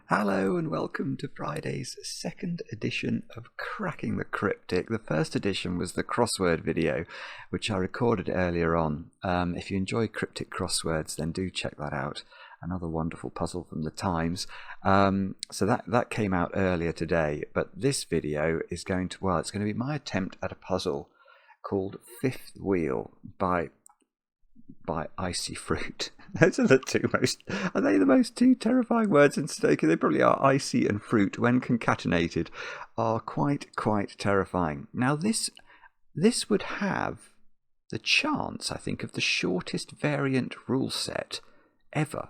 Hello and welcome to Friday's second edition of Cracking the Cryptic. The first edition was the crossword video, which I recorded earlier on. If you enjoy cryptic crosswords, then do check that out. Another wonderful puzzle from the Times. So that came out earlier today, but this video is going to, it's going to be my attempt at a puzzle called Fifth Wheel by IcyFruit. Those are are they the most two terrifying words in Sudoku? They probably are. Icy and fruit, when concatenated, are quite terrifying. Now this would have the chance, I think, of the shortest variant rule set ever.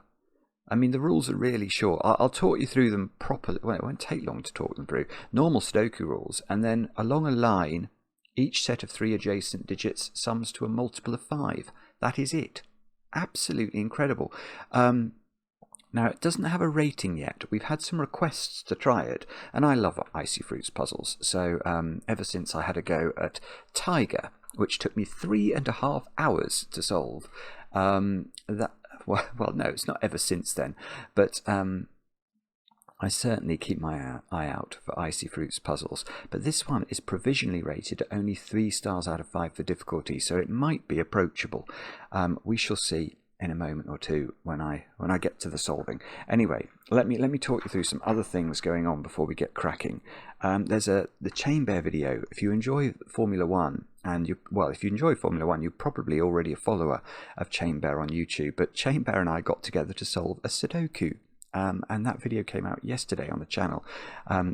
I mean, the rules are really short. I'll talk you through them properly. Well, it won't take long to talk them through. Normal Sudoku rules, and then along a line, each set of 3 adjacent digits sums to a multiple of 5. That is it. Absolutely incredible. Now, it doesn't have a rating yet. We've had some requests to try it, and I love IcyFruit's puzzles. So ever since I had a go at Tiger, which took me 3.5 hours to solve, no, it's not ever since then, but I certainly keep my eye out for IcyFruit's puzzles, but this one is provisionally rated at only 3 stars out of 5 for difficulty, so it might be approachable. We shall see in a moment or two when I get to the solving. Anyway, let me talk you through some other things going on before we get cracking. There's the chainbear video. If you enjoy Formula One, if you enjoy Formula One, you're probably already a follower of chainbear on YouTube. But chainbear and I got together to solve a Sudoku. And that video came out yesterday on the channel,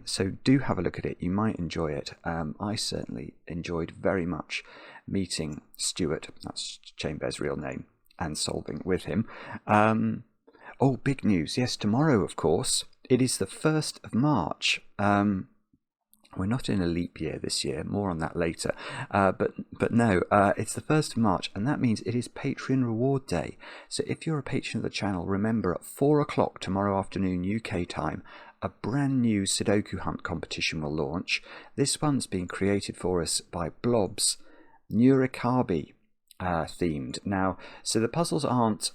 so do have a look at it. You might enjoy it. I certainly enjoyed very much meeting Stuart, that's chainbear's real name, and solving with him. Oh, big news. Yes, tomorrow, of course, it is the 1st of March. We're not in a leap year this year, more on that later, but no, it's the 1st of March, and that means it is Patreon Reward Day. So if you're a patron of the channel, remember at 4 o'clock tomorrow afternoon UK time, a brand new Sudoku Hunt competition will launch. This one's being created for us by Blob's Nurikabi themed. Now, so the puzzles aren't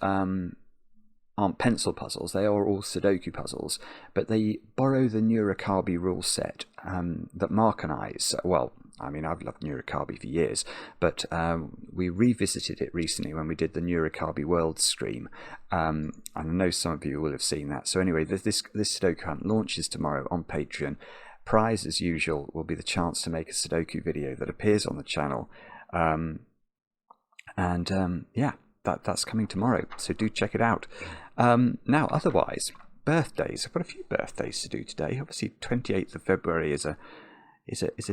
pencil puzzles, they are all Sudoku puzzles, but they borrow the Nurikabi rule set that Mark and I've loved Nurikabi for years, but we revisited it recently when we did the Nurikabi World stream. I know some of you will have seen that. So anyway, this Sudoku Hunt launches tomorrow on Patreon. Prize, as usual, will be the chance to make a Sudoku video that appears on the channel. That's coming tomorrow, so do check it out. Now, otherwise, birthdays. I've got a few birthdays to do today. Obviously, 28th of February is a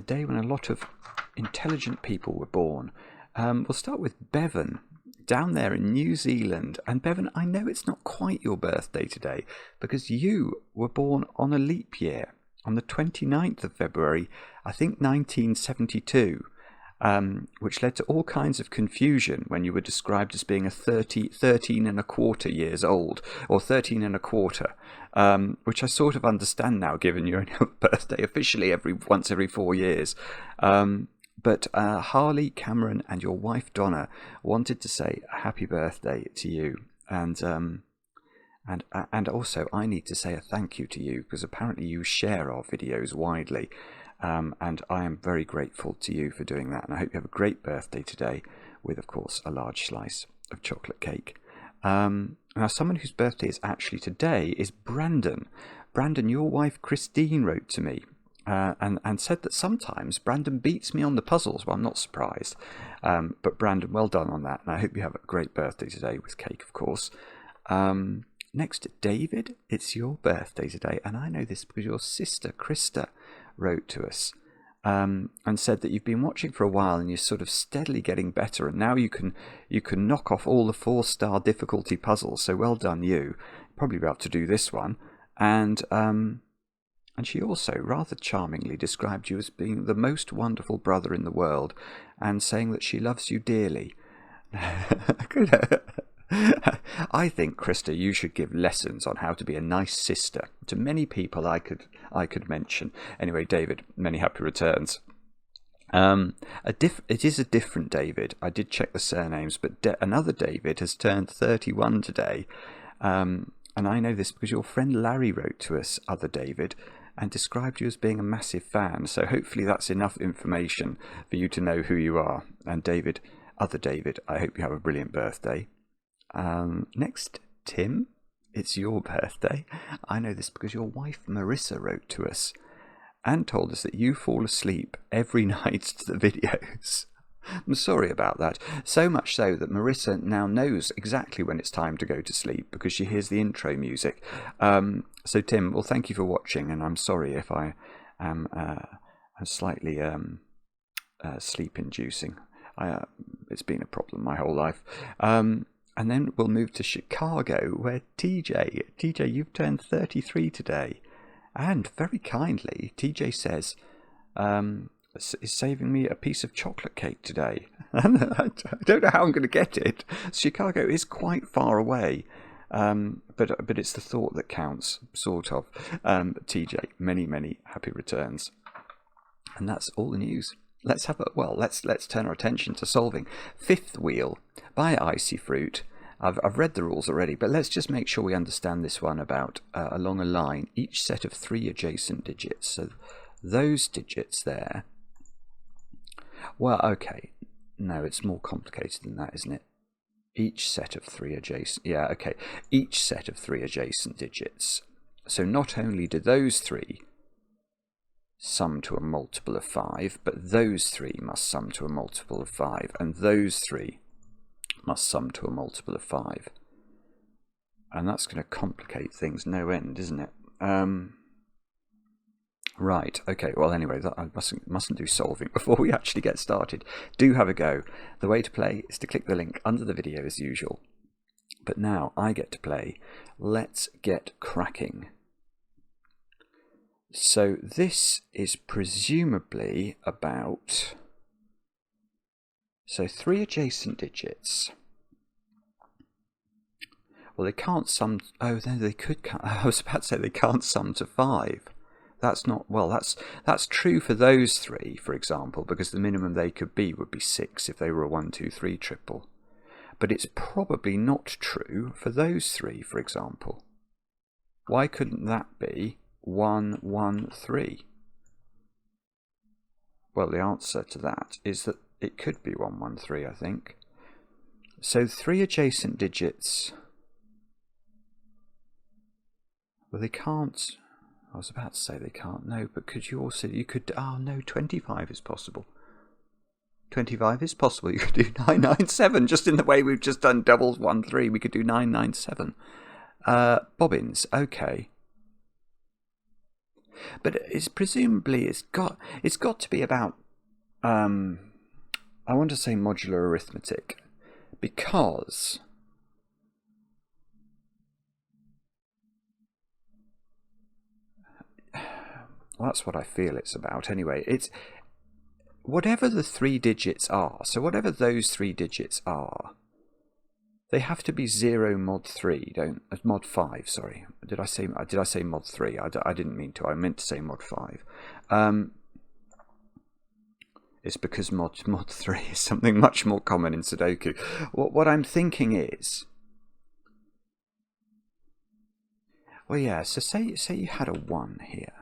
day when a lot of intelligent people were born. We'll start with Bevan, down there in New Zealand. And Bevan, I know it's not quite your birthday today, because you were born on a leap year, on the 29th of February, I think 1972. Which led to all kinds of confusion when you were described as being 13 1/4 years old, or 13 1/4, which I sort of understand now, given your birthday officially once every 4 years. But Harley, Cameron, and your wife Donna wanted to say a happy birthday to you, and also I need to say a thank you to you, because apparently you share our videos widely. And I am very grateful to you for doing that, and I hope you have a great birthday today with, of course, a large slice of chocolate cake. Now, someone whose birthday is actually today is Brandon. Brandon, your wife Christine wrote to me and said that sometimes Brandon beats me on the puzzles. Well, I'm not surprised, but Brandon, well done on that, and I hope you have a great birthday today with cake, of course. Next, David, it's your birthday today, and I know this because your sister Krista wrote to us and said that you've been watching for a while and you're sort of steadily getting better, and now you can knock off all the 4-star difficulty puzzles. So well done, you. Probably be able to do this one. And she also rather charmingly described you as being the most wonderful brother in the world, and saying that she loves you dearly. I think, Krista, you should give lessons on how to be a nice sister to many people I could mention. Anyway, David, many happy returns. It is a different David. I did check the surnames, but another David has turned 31 today. and I know this because your friend Larry wrote to us, Other David, and described you as being a massive fan. So hopefully that's enough information for you to know who you are. And David, Other David, I hope you have a brilliant birthday. Next, Tim, it's your birthday. I know this because your wife Marissa wrote to us and told us that you fall asleep every night to the videos. I'm sorry about that. So much so that Marissa now knows exactly when it's time to go to sleep because she hears the intro music. So Tim, well, thank you for watching, and I'm sorry if I am slightly sleep-inducing. It's been a problem my whole life. And then we'll move to Chicago, where TJ, you've turned 33 today. And very kindly, TJ says, is saving me a piece of chocolate cake today. I don't know how I'm going to get it. Chicago is quite far away, but it's the thought that counts, sort of. TJ, many happy returns, and that's all the news. Let's turn our attention to solving Fifth Wheel by IcyFruit. I've read the rules already, but let's just make sure we understand this one about along a line, each set of 3 adjacent digits. So those digits there. Well, okay. No, it's more complicated than that, isn't it? Each set of 3 adjacent... Yeah, okay. Each set of 3 adjacent digits. So not only do those 3 sum to a multiple of 5, but those 3 must sum to a multiple of 5, and those 3 must sum to a multiple of 5. And that's going to complicate things no end, isn't it? Right, okay, well anyway, I mustn't do solving before we actually get started. Do have a go. The way to play is to click the link under the video as usual. But now I get to play. Let's get cracking. So this is presumably about... So 3 adjacent digits. Well, they can't sum... Oh, no, they could... I was about to say they can't sum to 5. That's not... Well, that's true for those 3, for example, because the minimum they could be would be 6 if they were a 1, 2, 3 triple. But it's probably not true for those 3, for example. Why couldn't that be 1, 1, 3? Well, the answer to that is that it could be 1, 1, 3, I think. So 3 adjacent digits... Well, they can't... I was about to say they can't, no, but could you also... You could... Oh, no, 25 is possible. 25 is possible. You could do 997, just in the way we've just done doubles 1, 3. We could do 997. Bobbins, okay. But it's presumably it's got to be about I want to say modular arithmetic, because well, that's what I feel it's about anyway. It's whatever the 3 digits are. So whatever those 3 digits are, they have to be 0 mod 3, mod 5, sorry. Did I say mod 3? I didn't mean to. I meant to say mod 5. It's because mod 3 is something much more common in Sudoku. What I'm thinking is, well, yeah, so say you had a 1 here.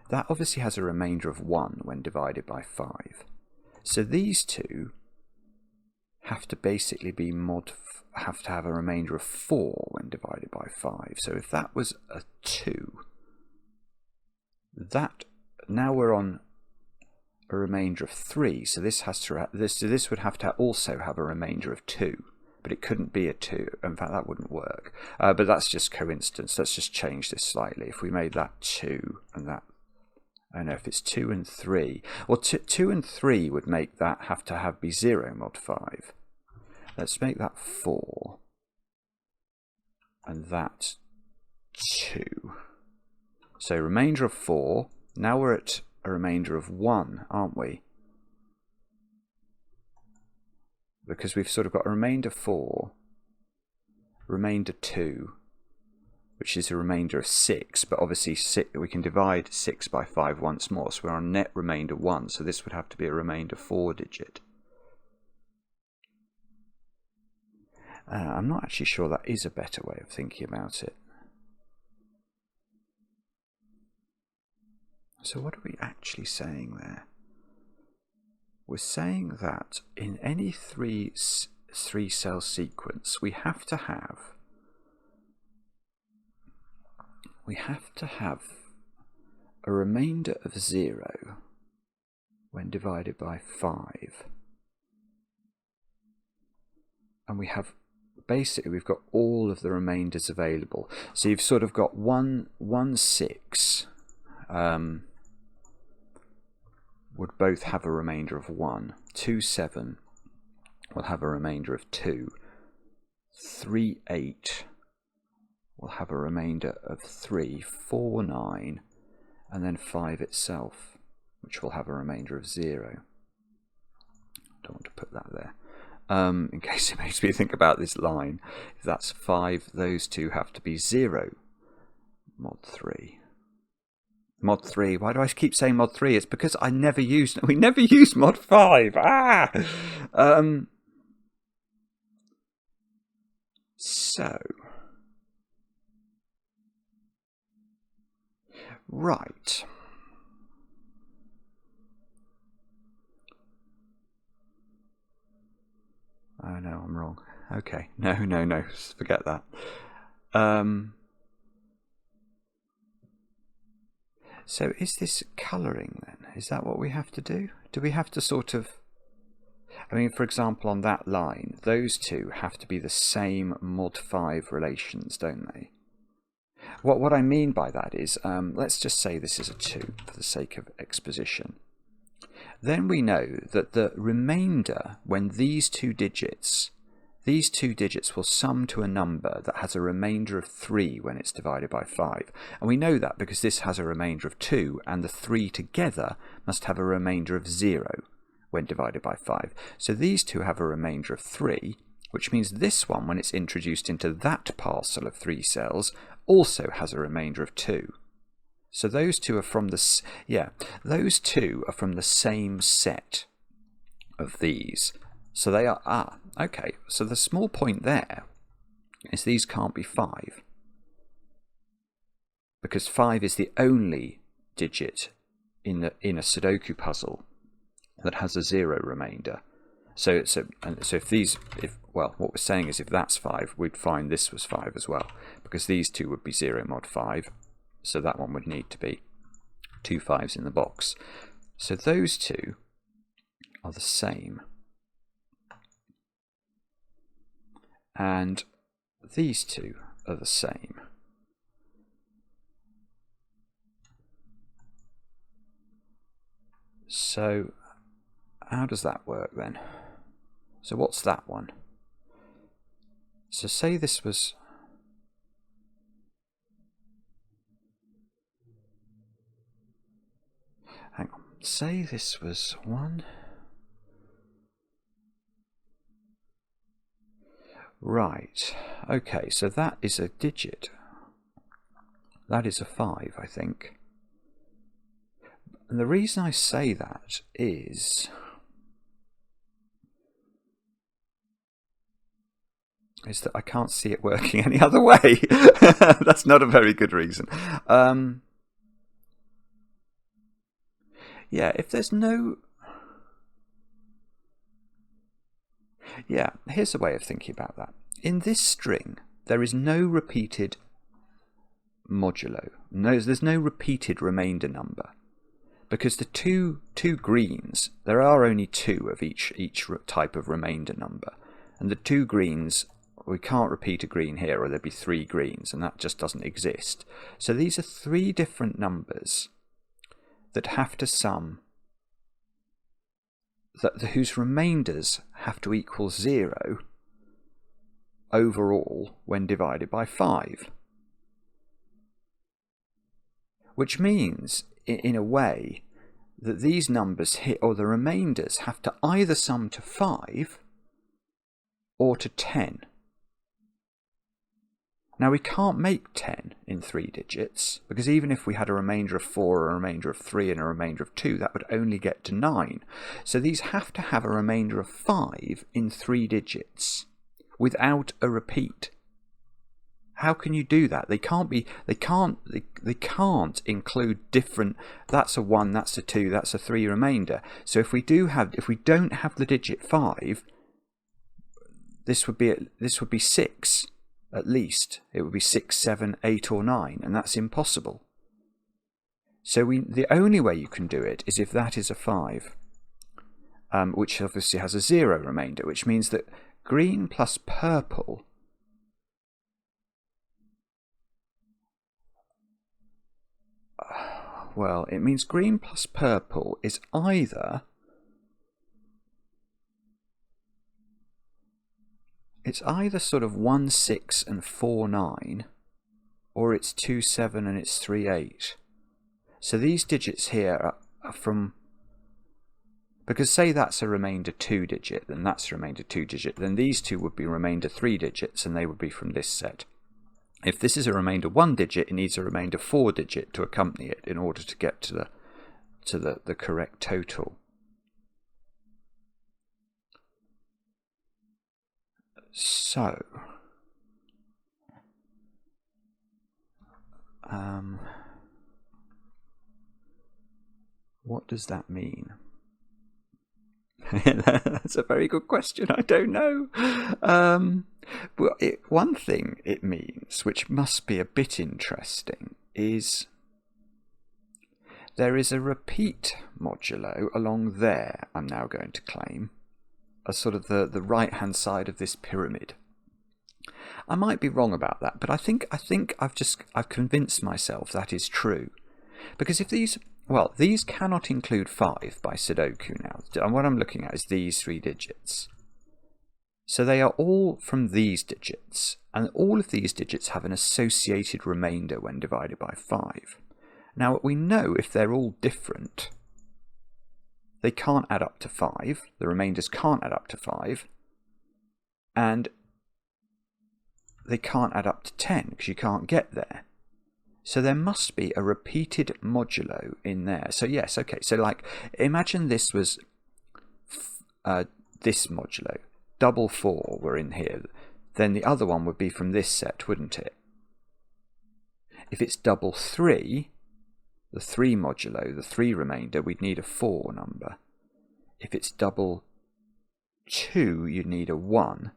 That obviously has a remainder of 1 when divided by 5. So these two have to basically be have to have a remainder of 4 when divided by 5. So if that was a 2, that now we're on a remainder of 3. So this has to this would have to also have a remainder of 2, but it couldn't be a 2. In fact, that wouldn't work. But that's just coincidence. Let's just change this slightly. If we made that 2 and that, I don't know if it's 2 and 3. Well, 2 and 3 would make that have to be 0 mod 5. Let's make that 4. And that 2. So remainder of 4. Now we're at a remainder of 1, aren't we? Because we've sort of got a remainder 4, remainder 2, which is a remainder of 6, but obviously we can divide 6 by 5 once more, so we're on net remainder 1, so this would have to be a remainder 4 digit. I'm not actually sure that is a better way of thinking about it. So what are we actually saying there? We're saying that in any three cell sequence, we have to have a remainder of 0 when divided by 5. And we have, basically, we've got all of the remainders available. So you've sort of got 1, 6 would both have a remainder of 1. 2, 7 will have a remainder of 2. 3, 8 will have a remainder of 3. 4, 9, and then 5 itself, which will have a remainder of 0. Don't want to put that there. In case it makes me think about this line. If that's 5, those two have to be 0. Mod 3. Mod 3. Why do I keep saying mod 3? It's because we never used mod 5. So right. Oh no, I'm wrong. Okay. No. Forget that. So is this colouring then? Is that what we have to do? Do we have to sort of... I mean, for example, on that line, those two have to be the same mod 5 relations, don't they? What I mean by that is, let's just say this is a 2 for the sake of exposition. Then we know that the remainder, when these two digits will sum to a number that has a remainder of 3 when it's divided by 5. And we know that because this has a remainder of 2, and the 3 together must have a remainder of 0 when divided by 5. So these two have a remainder of 3, which means this one, when it's introduced into that parcel of 3 cells, also has a remainder of 2. So those two are from the same set of these. So they are, okay, so the small point there is these can't be 5. Because 5 is the only digit in a Sudoku puzzle that has a 0 remainder. So what we're saying is if that's 5, we'd find this was 5 as well. Because these two would be 0 mod 5. So that one would need to be 2 5s in the box. So those two are the same. And these two are the same. So how does that work then? So what's that one? So say this was... Hang on. Say this was 1... Right, okay, so that is a digit. That is a 5, I think. And the reason I say that is that I can't see it working any other way. That's not a very good reason. Yeah, if there's no... Yeah, here's a way of thinking about that. In this string, there is no repeated modulo. There's no repeated remainder number. Because the two greens, there are only 2 of each type of remainder number. And the 2 greens, we can't repeat a green here, or there'd be 3 greens, and that just doesn't exist. So these are 3 different numbers that have to sum, whose remainders have to equal 0 overall when divided by 5. Which means, in a way, that these numbers or the remainders have to either sum to 5 or to 10. Now we can't make 10 in 3 digits, because even if we had a remainder of 4, a remainder of 3 and a remainder of 2, that would only get to 9. So these have to have a remainder of 5 in 3 digits, without a repeat. How can you do that? They can't include different. That's a 1, that's a 2, that's a 3 remainder. So if we don't have the digit 5, this would be 6 at least. It would be 6, 7, 8, or 9, and that's impossible. So the only way you can do it is if that is a 5, which obviously has a 0 remainder, which means that green plus purple well, it means green plus purple is either sort of 1, 6 and 4, 9, or it's 2, 7 and it's 3, 8. So these digits here are from, because say that's a remainder 2 digit, then that's a remainder 2 digit, then these two would be remainder 3 digits, and they would be from this set. If this is a remainder 1 digit, it needs a remainder 4 digit to accompany it in order to get to the correct total. So, what does that mean? That's a very good question. I don't know. Well, one thing it means, which must be a bit interesting, is there is a repeat modulo along there, I'm now going to claim, as sort of the right-hand side of this pyramid. I might be wrong about that, but I think I've convinced myself that is true. Because if these cannot include 5 by Sudoku now. And what I'm looking at is these 3 digits. So they are all from these digits, and all of these digits have an associated remainder when divided by 5. Now we know if they're all different, they can't add up to 5, the remainders can't add up to 5, and they can't add up to 10 because you can't get there. So there must be a repeated modulo in there. So yes, okay, so like imagine this was this modulo. Double 4 were in here. Then the other one would be from this set, wouldn't it? If it's double 3, the 3 modulo, the 3 remainder, we'd need a 4 number. If it's double 2, you'd need a 1.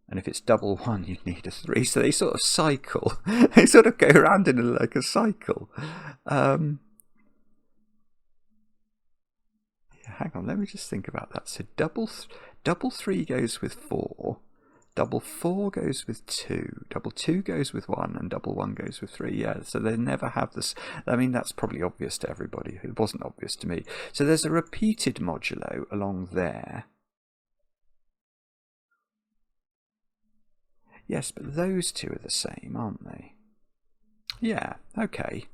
And if it's double 1, you'd need a 3. So they sort of cycle. They sort of go around in like a cycle. Hang on, let me just think about that. So double 3 goes with 4. Double 4 goes with 2. Double 2 goes with 1. And double 1 goes with 3. Yeah, so they never have this. I mean, that's probably obvious to everybody. It wasn't obvious to me. So there's a repeated modulo along there. Yes, but those two are the same, aren't they? Yeah, okay.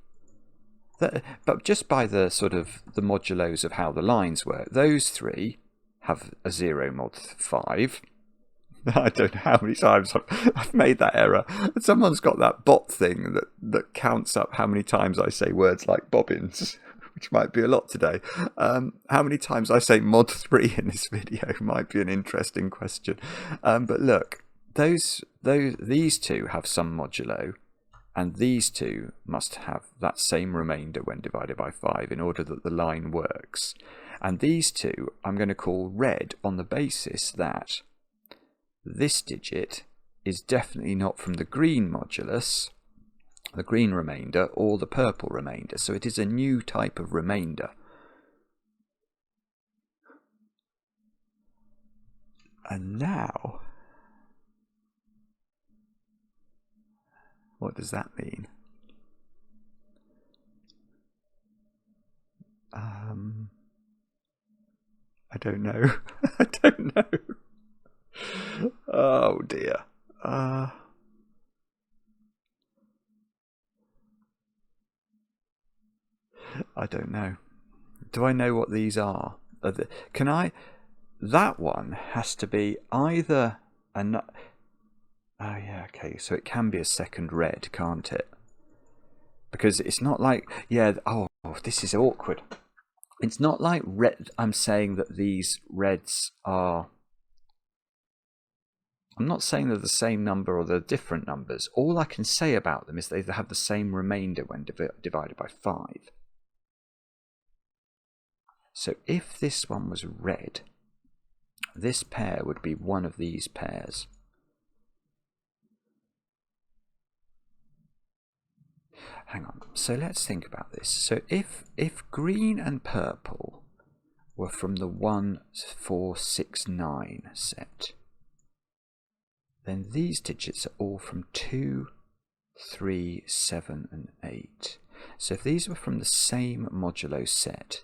But just by the sort of the modulos of how the lines work, those 3 have a 0 mod 5. I don't know how many times I've made that error. Someone's got that bot thing that counts up how many times I say words like bobbins, which might be a lot today. How many times I say mod 3 in this video might be an interesting question. But look, these two have some modulo, and these two must have that same remainder when divided by 5 in order that the line works. And these two I'm going to call red on the basis that this digit is definitely not from the green modulus, the green remainder, or the purple remainder. So it is a new type of remainder. And now, what does that mean? I don't know. I don't know. Oh dear. I don't know. Do I know what these are? Can I? That one has to be either oh yeah, okay. So it can be a second red, can't it? Because it's not like, yeah. Oh, this is awkward. It's not like red. I'm saying that these reds are. I'm not saying they're the same number or they're different numbers. All I can say about them is they have the same remainder when divided by 5. So if this one was red, this pair would be one of these pairs. Hang on, so let's think about this. So if green and purple were from the 1, 4, 6, 9 set, then these digits are all from 2, 3, 7 and 8. So if these were from the same modulo set,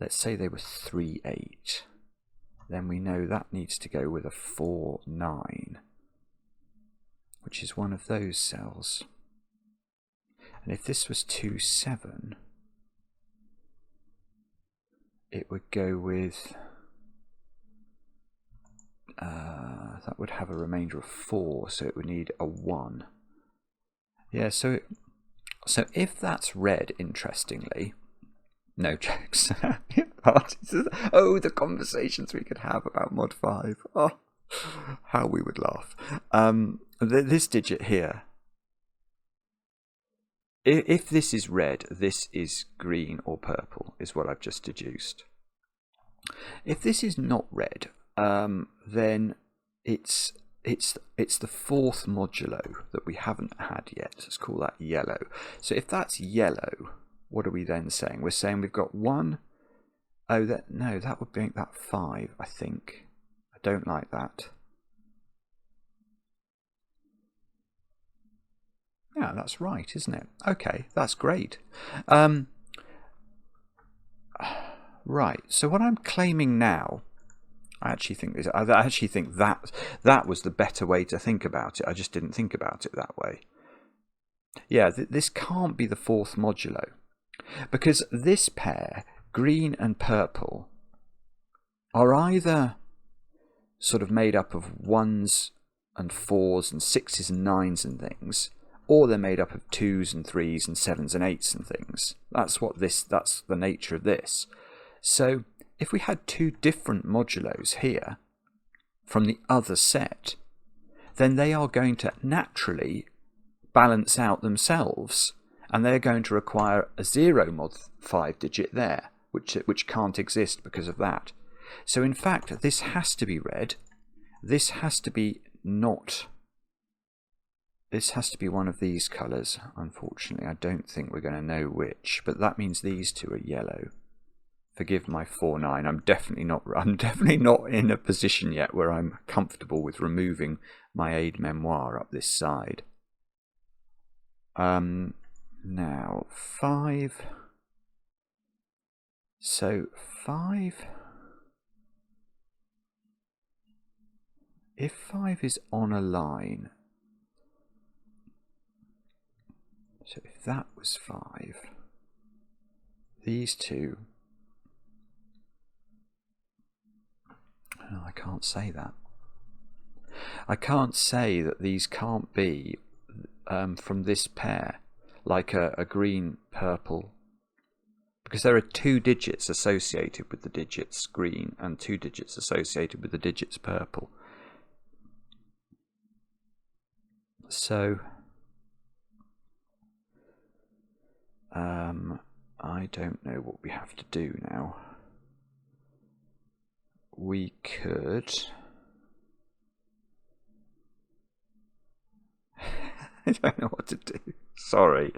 let's say they were 3, 8, then we know that needs to go with a 4, 9, which is one of those cells. And if this was 2, 7, it would go with, that would have a remainder of 4, so it would need a 1. Yeah, so if that's red, interestingly, no jokes. Oh, the conversations we could have about Mod 5. Oh, how we would laugh. This digit here, if this is red, this is green or purple, is what I've just deduced. If this is not red, then it's the fourth modulo that we haven't had yet. Let's call that yellow. So if that's yellow, what are we then saying? We're saying we've got 1. Oh, that would make that 5, I think. I don't like that. Yeah, that's right, isn't it? Okay, that's great. Right, so what I'm claiming now, I actually think that was the better way to think about it. I just didn't think about it that way. Yeah, this can't be the fourth modulo, because this pair, green and purple, are either sort of made up of 1s and 4s and 6s and 9s and things, or they're made up of 2s and 3s and 7s and 8s and things. That's the nature of this. So if we had 2 different modulos here from the other set, then they are going to naturally balance out themselves, and they're going to require a 0 mod 5 digit there, which can't exist because of that. So in fact, this has to be red. This has to be not. This has to be one of these colours. Unfortunately, I don't think we're going to know which, but that means these two are yellow. Forgive my 4-9. I'm definitely not in a position yet where I'm comfortable with removing my aide memoire up this side. Now 5. So 5. If 5 is on a line, so if that was 5, these two. No, I can't say that. I can't say that these can't be from this pair, like a green, purple, because there are 2 digits associated with the digits green and 2 digits associated with the digits purple. So I don't know what we have to do now. We could. I don't know what to do. Sorry.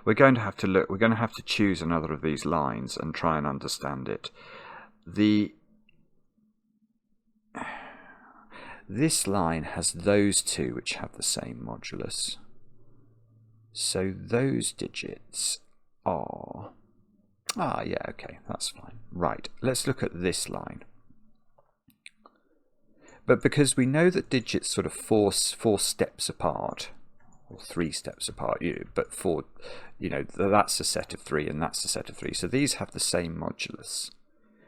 We're going to have to look. We're going to have to choose another of these lines and try and understand it. This line has those 2 which have the same modulus. So those digits are... yeah, okay, that's fine. Right, let's look at this line. But because we know that digits sort of four steps apart, or 3 steps apart, but 4, that's a set of 3 and that's a set of 3. So these have the same modulus.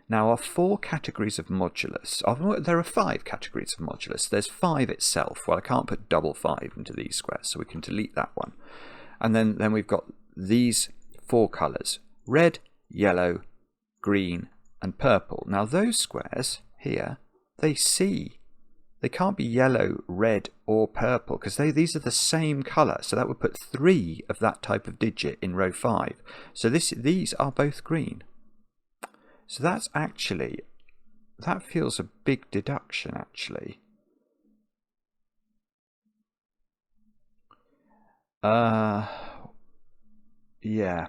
Now, our 4 categories of modulus, there are 5 categories of modulus. There's 5 itself. Well, I can't put double 5 into these squares, so we can delete that one. And then we've got these 4 colours: red, yellow, green and purple. Now those squares here, they can't be yellow, red or purple because these are the same colour. So that would put 3 of that type of digit in row 5. So these are both green. So that feels a big deduction actually. Yeah,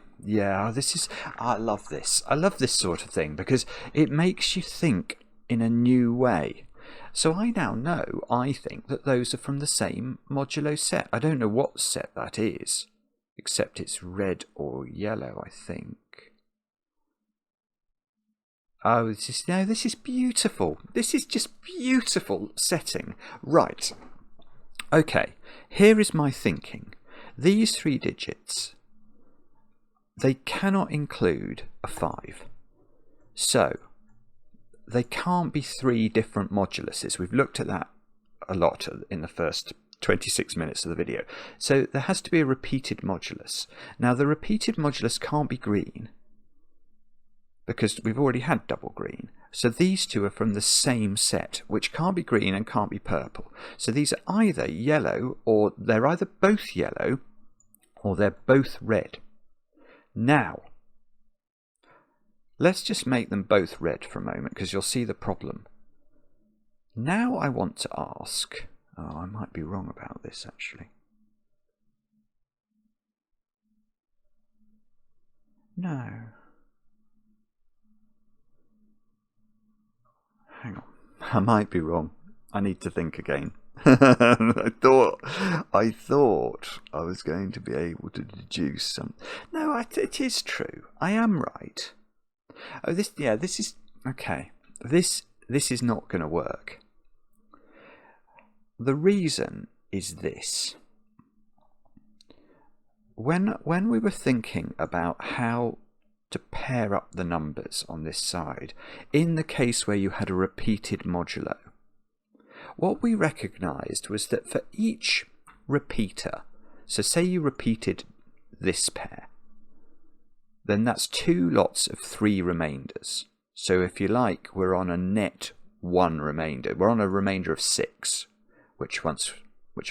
I love this. I love this sort of thing because it makes you think in a new way. So I now know, I think that those are from the same modulo set. I don't know what set that is, except it's red or yellow, I think. Oh, this is beautiful. This is just beautiful setting. Right. Okay, here is my thinking. These 3 digits, they cannot include a 5. So they can't be 3 different moduluses. We've looked at that a lot in the first 26 minutes of the video. So there has to be a repeated modulus. Now the repeated modulus can't be green because we've already had double green. So these 2 are from the same set, which can't be green and can't be purple. So these are either yellow, or they're either both yellow or they're both red. Now, let's just make them both red for a moment because you'll see the problem. Now I want to ask, I might be wrong about this actually. No. Hang on, I might be wrong. I need to think again. I thought I was going to be able to deduce some. No, it is true. I am right. Oh, this is okay. This is not going to work. The reason is this. When we were thinking about how to pair up the numbers on this side, in the case where you had a repeated modulo, what we recognised was that for each repeater, so say you repeated this pair, then that's 2 lots of 3 remainders. So if you like, we're on a net 1 remainder. We're on a remainder of 6, which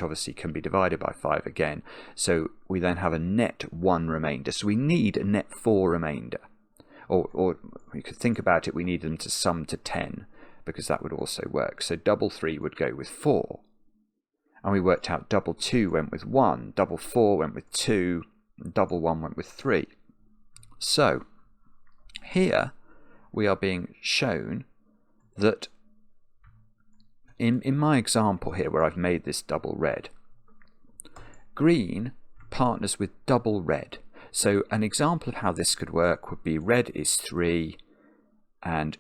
obviously can be divided by 5 again. So we then have a net 1 remainder. So we need a net 4 remainder. Or you could think about it, we need them to sum to 10, because that would also work. So double 3 would go with 4. And we worked out double 2 went with 1, double 4 went with 2, and double 1 went with 3. So here we are being shown that in my example here where I've made this double red, green partners with double red. So an example of how this could work would be red is 3 and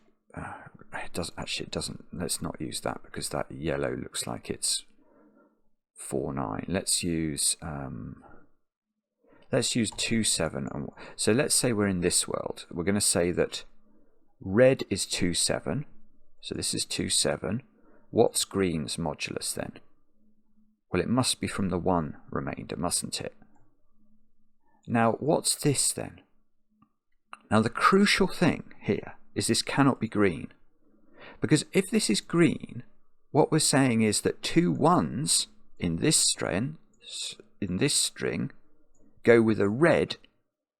it doesn't, let's not use that because that yellow looks like it's 4, 9. Let's use 2, 7. So let's say we're in this world. We're going to say that red is 2, 7. So this is 2, 7. What's green's modulus then? Well, it must be from the 1 remainder, mustn't it? Now, what's this then? Now, the crucial thing here is this cannot be green. Because if this is green, what we're saying is that 2 1s in this string go with a red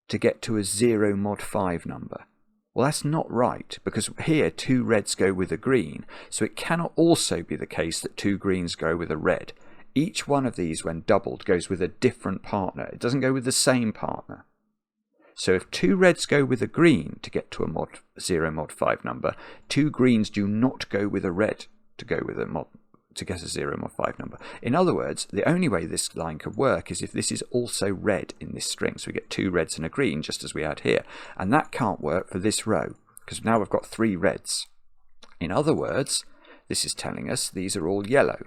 to get to a 0 mod 5 number. Well, that's not right, because here 2 reds go with a green, so it cannot also be the case that 2 greens go with a red. Each one of these, when doubled, goes with a different partner. It doesn't go with the same partner. So if 2 reds go with a green to get to a 0 mod 5 number, 2 greens do not go with a red to go with to get a 0 mod 5 number. In other words, the only way this line could work is if this is also red in this string. So we get 2 reds and a green, just as we had here. And that can't work for this row, because now we've got 3 reds. In other words, this is telling us these are all yellow.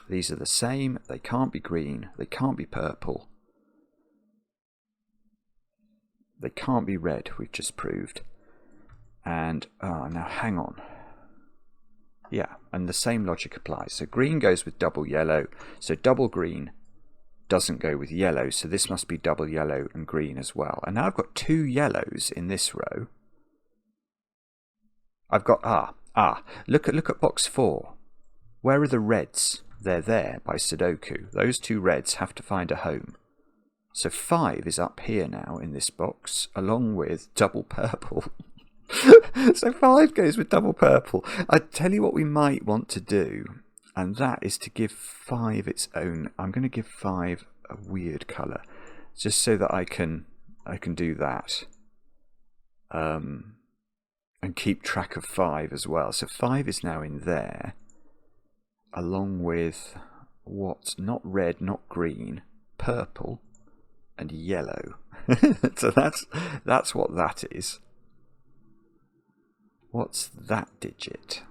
These are the same, they can't be green, they can't be purple. They can't be red, we've just proved. And, now hang on. Yeah, and the same logic applies. So green goes with double yellow, so double green doesn't go with yellow, so this must be double yellow and green as well. And now I've got 2 yellows in this row. I've got, look at box 4. Where are the reds? They're there by Sudoku. Those 2 reds have to find a home. So 5 is up here now in this box, along with double purple. So 5 goes with double purple. I tell you what we might want to do, and that is to give 5 its own. I'm going to give 5 a weird colour, just so that I can do that, and keep track of 5 as well. So 5 is now in there, along with what's not red, not green, purple, and yellow. So that's what that is. What's that digit?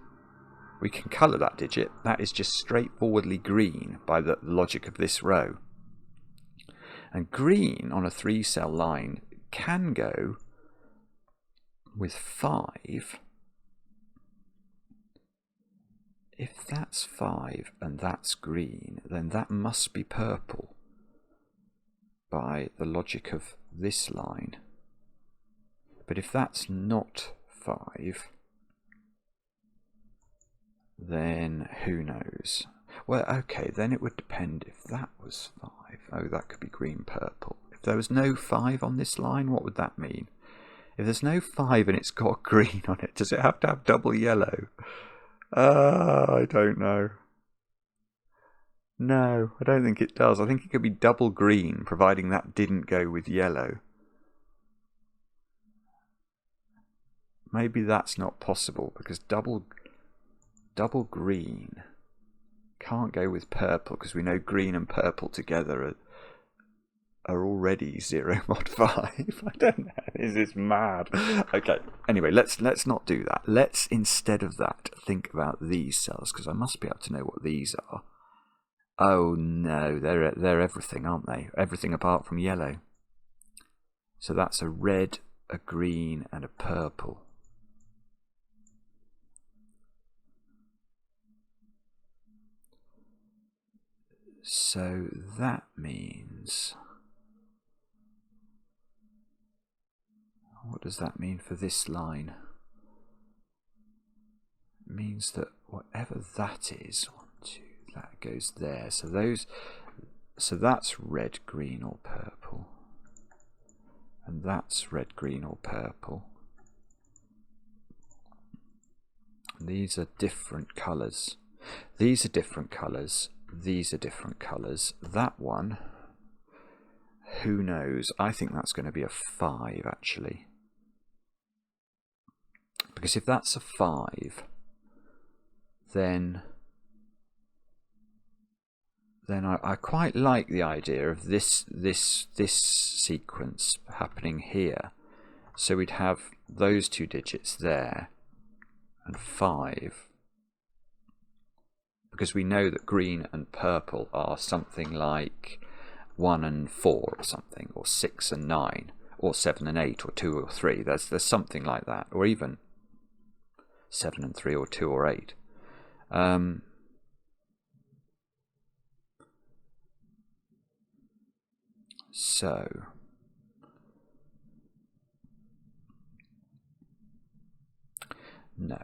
We can colour that digit. That is just straightforwardly green by the logic of this row. And green on a 3-cell line can go with 5. If that's 5 and that's green, then that must be purple by the logic of this line. But if that's not 5, then who knows? Well, okay, then it would depend if that was 5. Oh, that could be green purple. If there was no 5 on this line, what would that mean? If there's no 5 and it's got green on it, does it have to have double yellow? I don't know. No, I don't think it does. I think it could be double green, providing that didn't go with yellow. Maybe that's not possible, because double green can't go with purple, because we know green and purple together are already 0 mod 5. I don't know. This is mad. Okay. Anyway, let's not do that. Let's, instead of that, think about these cells, because I must be able to know what these are. Oh no, they're everything, aren't they? Everything apart from yellow. So that's a red, a green, and a purple. So that means... what does that mean for this line? It means that whatever that is, 1, 2, that goes there. So that's red, green, or purple. And that's red, green, or purple. And these are different colours. These are different colours. These are different colours. That one, who knows? I think that's going to be a 5, actually. Because if that's a 5, then I quite like the idea of this sequence happening here. So we'd have those 2 digits there and 5, because we know that green and purple are something like 1 and 4 or something, or 6 and 9, or 7 and 8, or 2 or 3. There's something like that, or even 7 and 3, or 2 or 8. So no,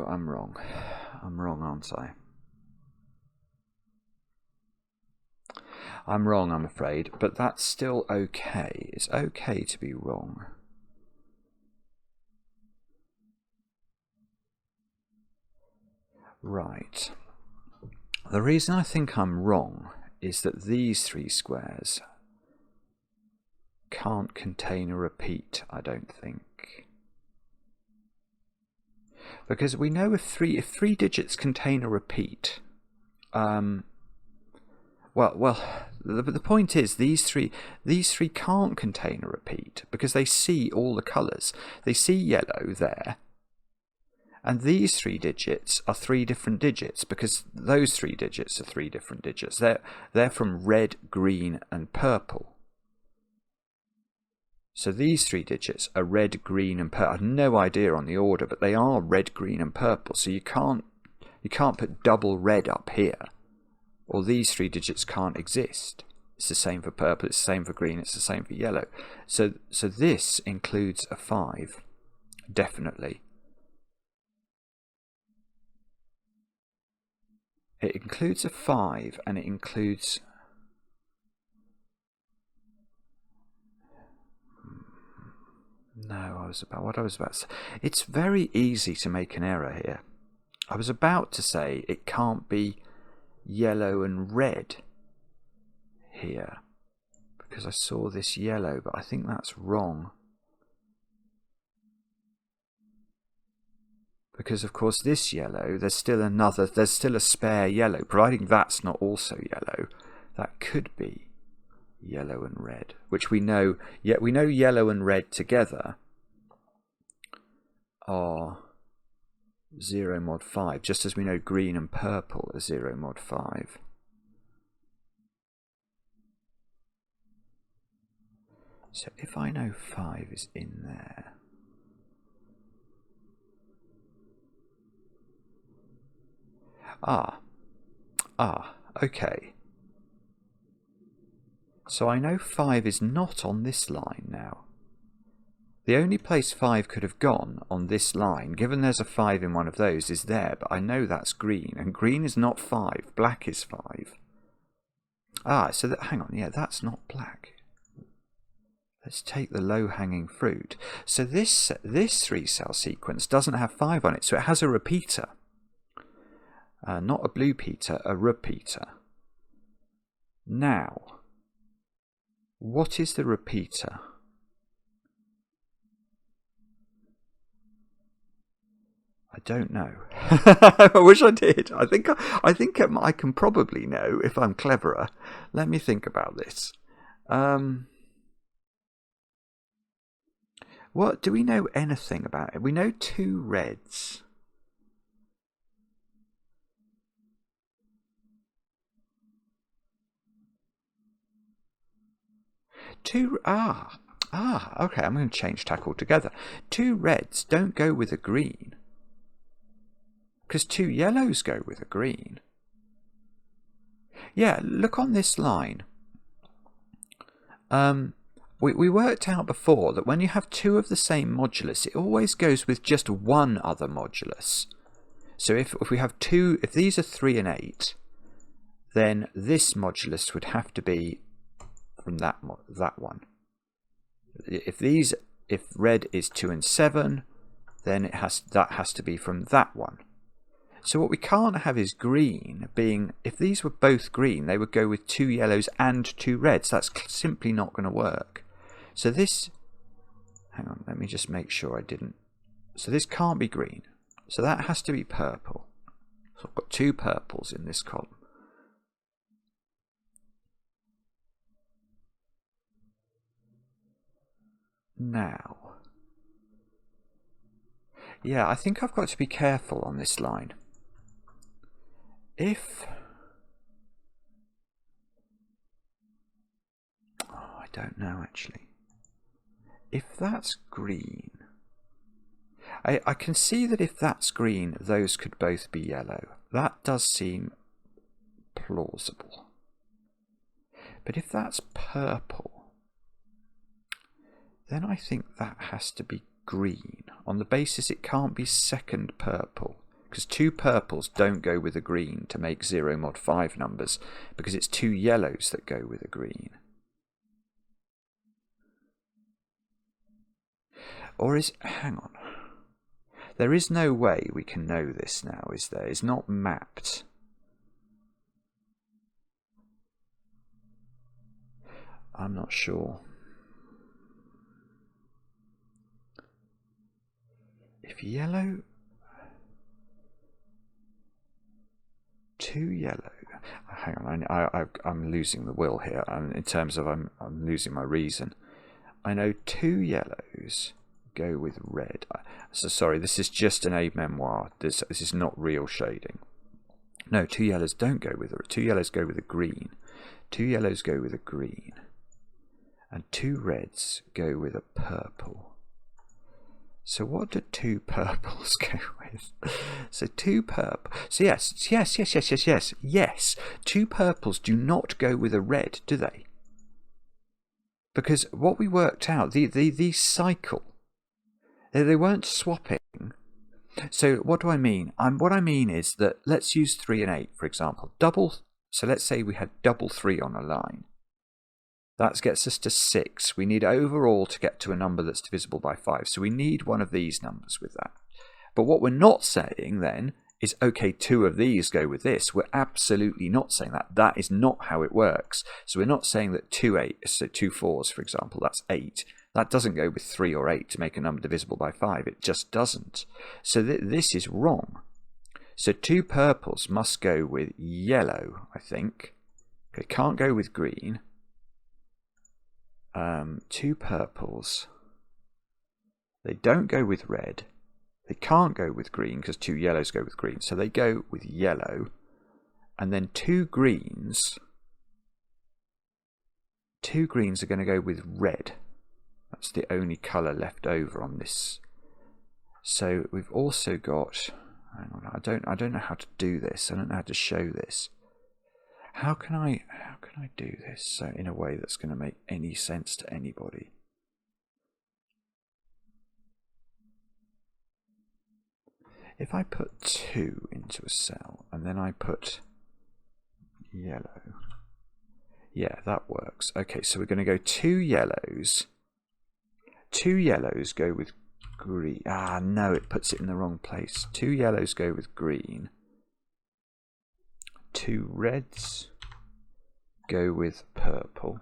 I'm wrong. I'm wrong, aren't I? I'm wrong, I'm afraid, but that's still okay. It's okay to be wrong. Right. The reason I think I'm wrong is that these 3 squares can't contain a repeat, I don't think. Because we know if three digits contain a repeat, well, the point is these three can't contain a repeat, because they see all the colours. They see yellow there, and these 3 digits are 3 different digits, because those 3 digits are 3 different digits. They're from red, green, and purple. So these 3 digits are red, green, and purple. I have no idea on the order, but they are red, green, and purple. So you can't You can't put double red up here, or these 3 digits can't exist. It's the same for purple, it's the same for green, it's the same for yellow. So this includes a 5, definitely. It includes a 5, and it includes... No, what I was about to say. It's very easy to make an error here. I was about to say it can't be yellow and red here, because I saw this yellow, but I think that's wrong. Because of course this yellow, there's still a spare yellow, providing that's not also yellow. That could be yellow and red, which we know, yet we know yellow and red together are 0 mod 5, just as we know green and purple are 0 mod 5. So if I know 5 is in there, okay. So I know 5 is not on this line now. The only place 5 could have gone on this line, given there's a 5 in one of those, is there, but I know that's green, and green is not 5, black is 5. So that, hang on, yeah, that's not black. Let's take the low-hanging fruit. So this 3-cell sequence doesn't have 5 on it, so it has a repeater. Not a blue peter, a repeater. Now, what is the repeater? I don't know. I wish I did. I think I can probably know if I'm cleverer. Let me think about this. What do we know anything about it? We know 2 reds. Okay, I'm going to change tack altogether. 2 reds don't go with a green, because 2 yellows go with a green. Yeah, look on this line. We worked out before that when you have 2 of the same modulus, it always goes with just one other modulus. So if we have 2, if these are 3 and 8, then this modulus would have to be from that one. If red is 2 and 7, then that has to be from that one. So what we can't have is green being, if these were both green, they would go with 2 yellows and 2 reds. That's simply not going to work. So this, hang on, let me just make sure I didn't. So this can't be green. So that has to be purple. So I've got 2 purples in this column. Now, yeah, I think I've got to be careful on this line. I don't know actually. If that's green, I can see that if that's green, those could both be yellow. That does seem plausible. But if that's purple, then I think that has to be green, on the basis it can't be second purple, because 2 purples don't go with a green to make 0 mod 5 numbers, because it's 2 yellows that go with a green. Or hang on, there is no way we can know this now, is there? It's not mapped. I'm not sure. If yellow, 2 yellow, hang on, I'm losing the will here, in terms of I'm losing my reason. I know 2 yellows go with red. So sorry, this is just an aide-memoire. This is not real shading. No, 2 yellows don't go with it. 2 yellows go with a green. 2 yellows go with a green. And 2 reds go with a purple. So what do two purples go with? So two purple. So yes. Two purples do not go with a red, do they? Because what we worked out, these cycle. They weren't swapping. So what do I mean? What I mean is that let's use 3 and 8, for example. So let's say we had double 3 on a line. That gets us to 6. We need overall to get to a number that's divisible by 5. So we need one of these numbers with that. But what we're not saying then is, okay, 2 of these go with this. We're absolutely not saying that. That is not how it works. So we're not saying that 2 4s, for example, that's 8. That doesn't go with 3 or 8 to make a number divisible by 5. It just doesn't. So this is wrong. So two purples must go with yellow, I think. They can't go with green. Two purples. They don't go with red. They can't go with green because two yellows go with green. So they go with yellow. And then two greens. Two greens are going to go with red. That's the only colour left over on this. So we've also got, hang on, I don't know how to do this. I don't know how to show this. How can I do this so in a way that's going to make any sense to anybody? If I put 2 into a cell and then I put yellow, yeah, that works. Okay, so we're going to go 2 yellows. 2 yellows go with green. Ah, no, it puts it in the wrong place. 2 yellows go with green. 2 reds go with purple.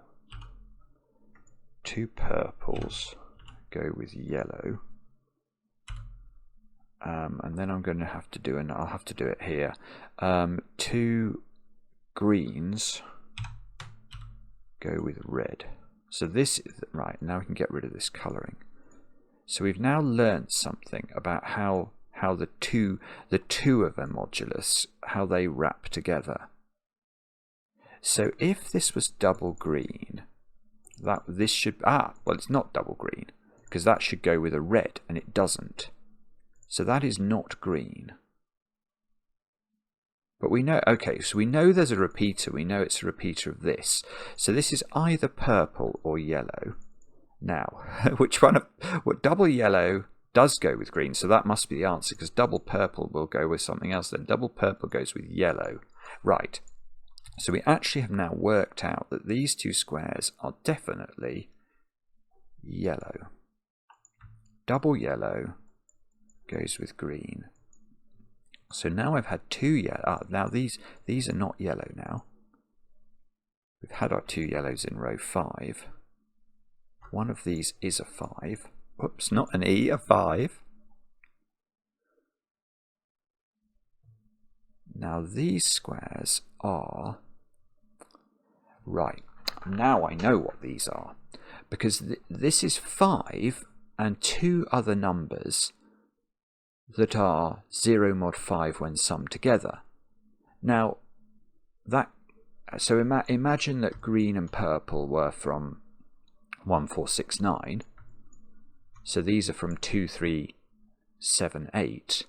2 purples go with yellow. And then I'm going to have to do, and I'll have to do it here. 2 greens go with red. So this is right. Now we can get rid of this colouring. So we've now learnt something about how the two of a modulus, how they wrap together. So if this was double green, this should well, it's not double green because that should go with a red, and it doesn't. So that is not green. But we know, okay, so we know there's a repeater. We know it's a repeater of this. So this is either purple or yellow. Now, what double yellow does go with green, so that must be the answer, because double purple will go with something else. Then double purple goes with yellow. Right. So we actually have now worked out that these two squares are definitely yellow. Double yellow goes with green. So now I've had 2 yellow. Now these are not yellow now. We've had our 2 yellows in row 5. One of these is a 5. Whoops, not an E, a 5. Now these squares are... Right, now I know what these are. Because this is 5 and 2 other numbers that are 0 mod 5 when summed together. Now, so imagine that green and purple were from 1, 4, 6, 9. So these are from 2, 3, 7, 8.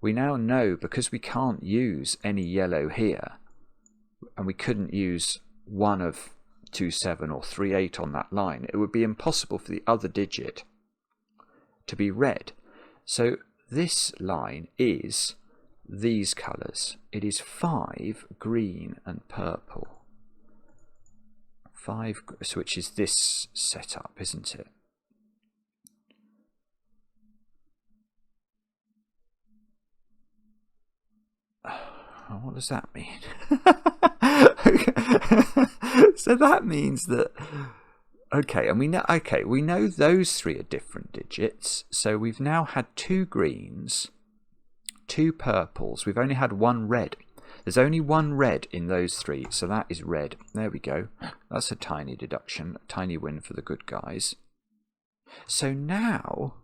We now know, because we can't use any yellow here, and we couldn't use 1 of 2, 7 or 3, 8 on that line, it would be impossible for the other digit to be red. So this line is these colours. It is 5 green and purple. 5, which is this setup, isn't it? What does that mean? So that means that, okay, and we know those 3 are different digits. So we've now had 2 greens, 2 purples. We've only had 1 red. There's only 1 red in those 3, so that is red. There we go. That's a tiny deduction, a tiny win for the good guys. So now,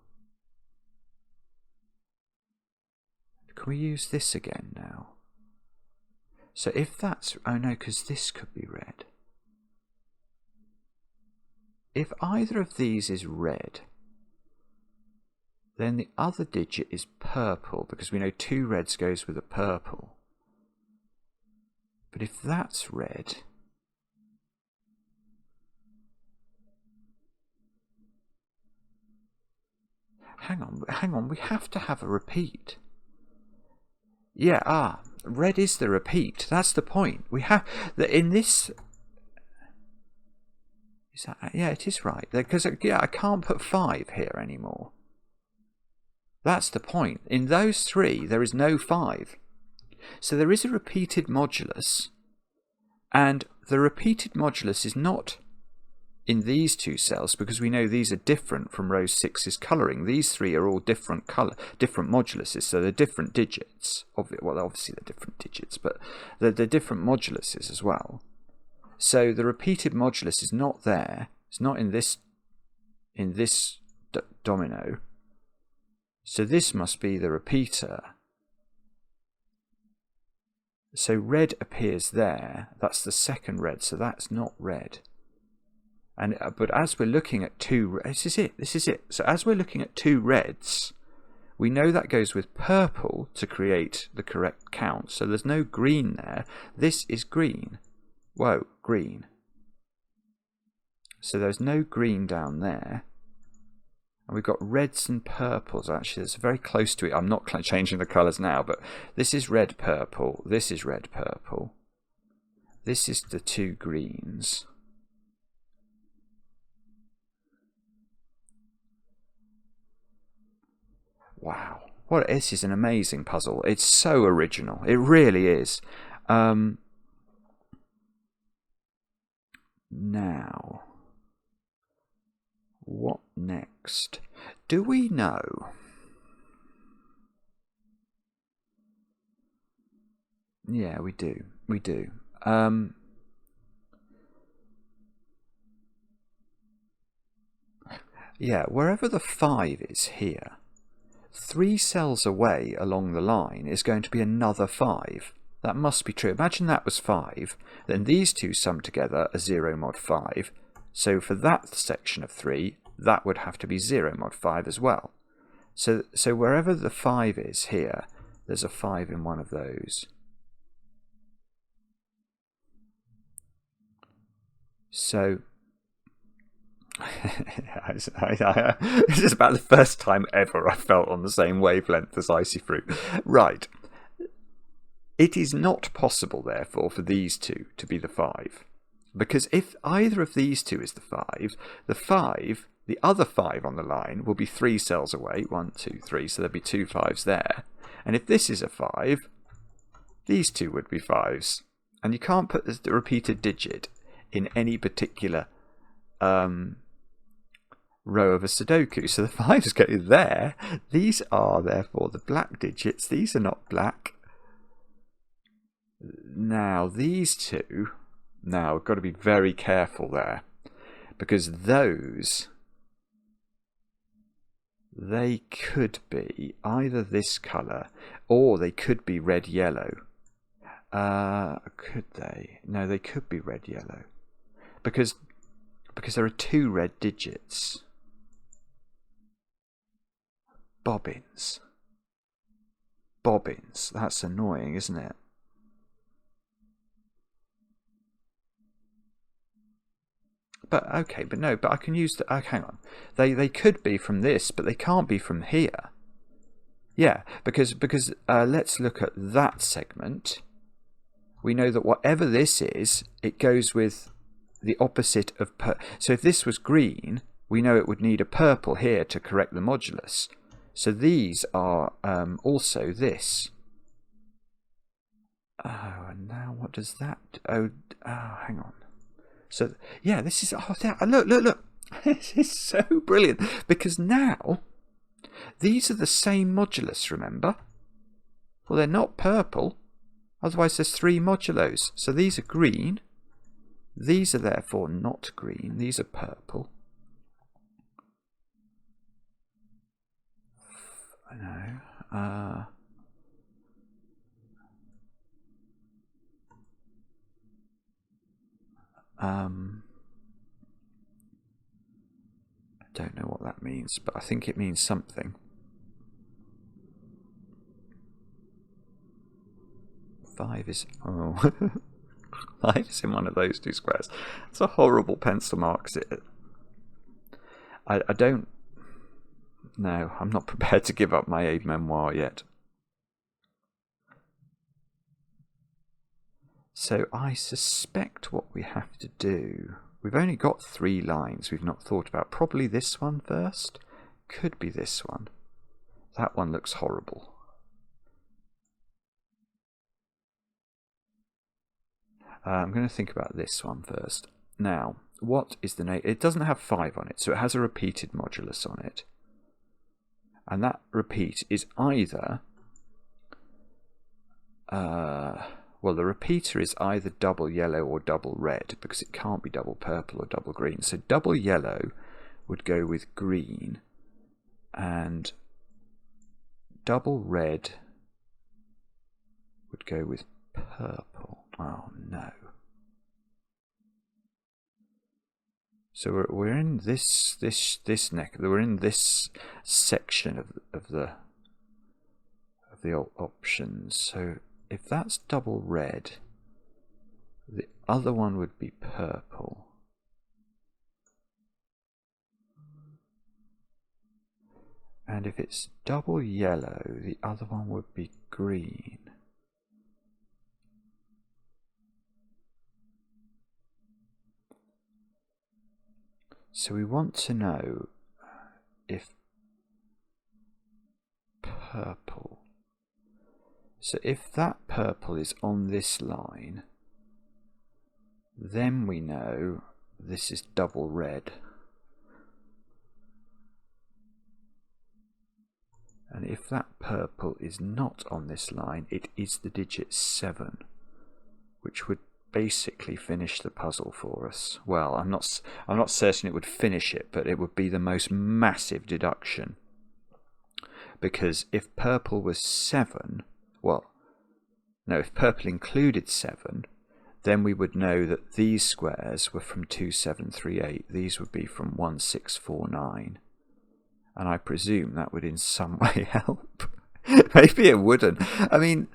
can we use this again now? So if that's, oh no, because this could be red. If either of these is red, then the other digit is purple, because we know 2 reds goes with a purple. But if that's red, hang on, we have to have a repeat. Yeah, red is the repeat. That's the point. We have that in this. Is that, yeah, it is right, because yeah, I can't put 5 here anymore. That's the point. In those 3, there is no 5. So there is a repeated modulus, and the repeated modulus is not in these 2 cells, because we know these are different from row 6's colouring. These 3 are all different moduluses, so they're different digits. Well, obviously they're different digits, but they're different moduluses as well. So the repeated modulus is not there. It's not in this domino. So this must be the repeater. So red appears there. That's the second red, so that's not red. And but as we're looking at 2, this is it. So as we're looking at 2 reds, we know that goes with purple to create the correct count. So there's no green there. This is green. Whoa, green. So there's no green down there. And we've got reds and purples. Actually, it's very close to it. I'm not changing the colours now, but this is red, purple. This is red, purple. This is the 2 greens. Wow. This is an amazing puzzle. It's so original. It really is. Now, what next? Do we know? Yeah, we do. We do. Yeah, wherever the 5 is here, 3 cells away along the line is going to be another 5. That must be true. Imagine that was 5. Then these 2 sum together are 0 mod 5. So for that section of 3, that would have to be 0 mod 5 as well. So wherever the 5 is here, there's a 5 in one of those. So this is about the first time ever I felt on the same wavelength as IcyFruit. Right. It is not possible, therefore, for these 2 to be the 5. Because if either of these 2 is the 5, the other 5 on the line will be 3 cells away. 1, 2, 3, so there'll be 2 5s there. And if this is a 5, these 2 would be 5s. And you can't put the repeated digit in any particular row of a Sudoku. So the 5s go there. These are, therefore, the black digits. These are not black. Now, these 2, now we've got to be very careful there, because those, they could be either this colour or they could be red-yellow. Could they? No, they could be red-yellow, because there are 2 red digits. Bobbins. That's annoying, isn't it? But okay, but I can use the. Hang on, they could be from this, but they can't be from here. Yeah, because let's look at that segment. We know that whatever this is, it goes with the opposite of so if this was green, we know it would need a purple here to correct the modulus. So these are also this. Oh, and now what does that? Oh, hang on. So yeah, this is look. This is so brilliant, because now these are the same modulus. Remember? Well, they're not purple. Otherwise, there's 3 modulos. So these are green. These are therefore not green. These are purple. I know. I don't know what that means, but I think it means something. 5 is... Oh. 5 is in one of those two squares. It's a horrible pencil mark. I don't... No, I'm not prepared to give up my aid memoir yet. So I suspect what we have to do... We've only got 3 lines we've not thought about. Probably this one first. Could be this one. That one looks horrible. I'm going to think about this one first. Now, what is the name? It doesn't have 5 on it, so it has a repeated modulus on it. And that repeat is either... well, the repeater is either double yellow or double red, because it can't be double purple or double green. So double yellow would go with green, and double red would go with purple. Oh no. So we're in this neck. We're in this section of the options. So if that's double red, the other one would be purple. And if it's double yellow, the other one would be green. So we want to know if purple. So if that purple is on this line, then we know this is double red. And if that purple is not on this line, it is the digit 7, which would basically finish the puzzle for us. Well, I'm not certain it would finish it, but it would be the most massive deduction. Because if purple was 7, well, no, if purple included 7, then we would know that these squares were from 2738. These would be from 1649. And I presume that would in some way help. Maybe it wouldn't. I mean,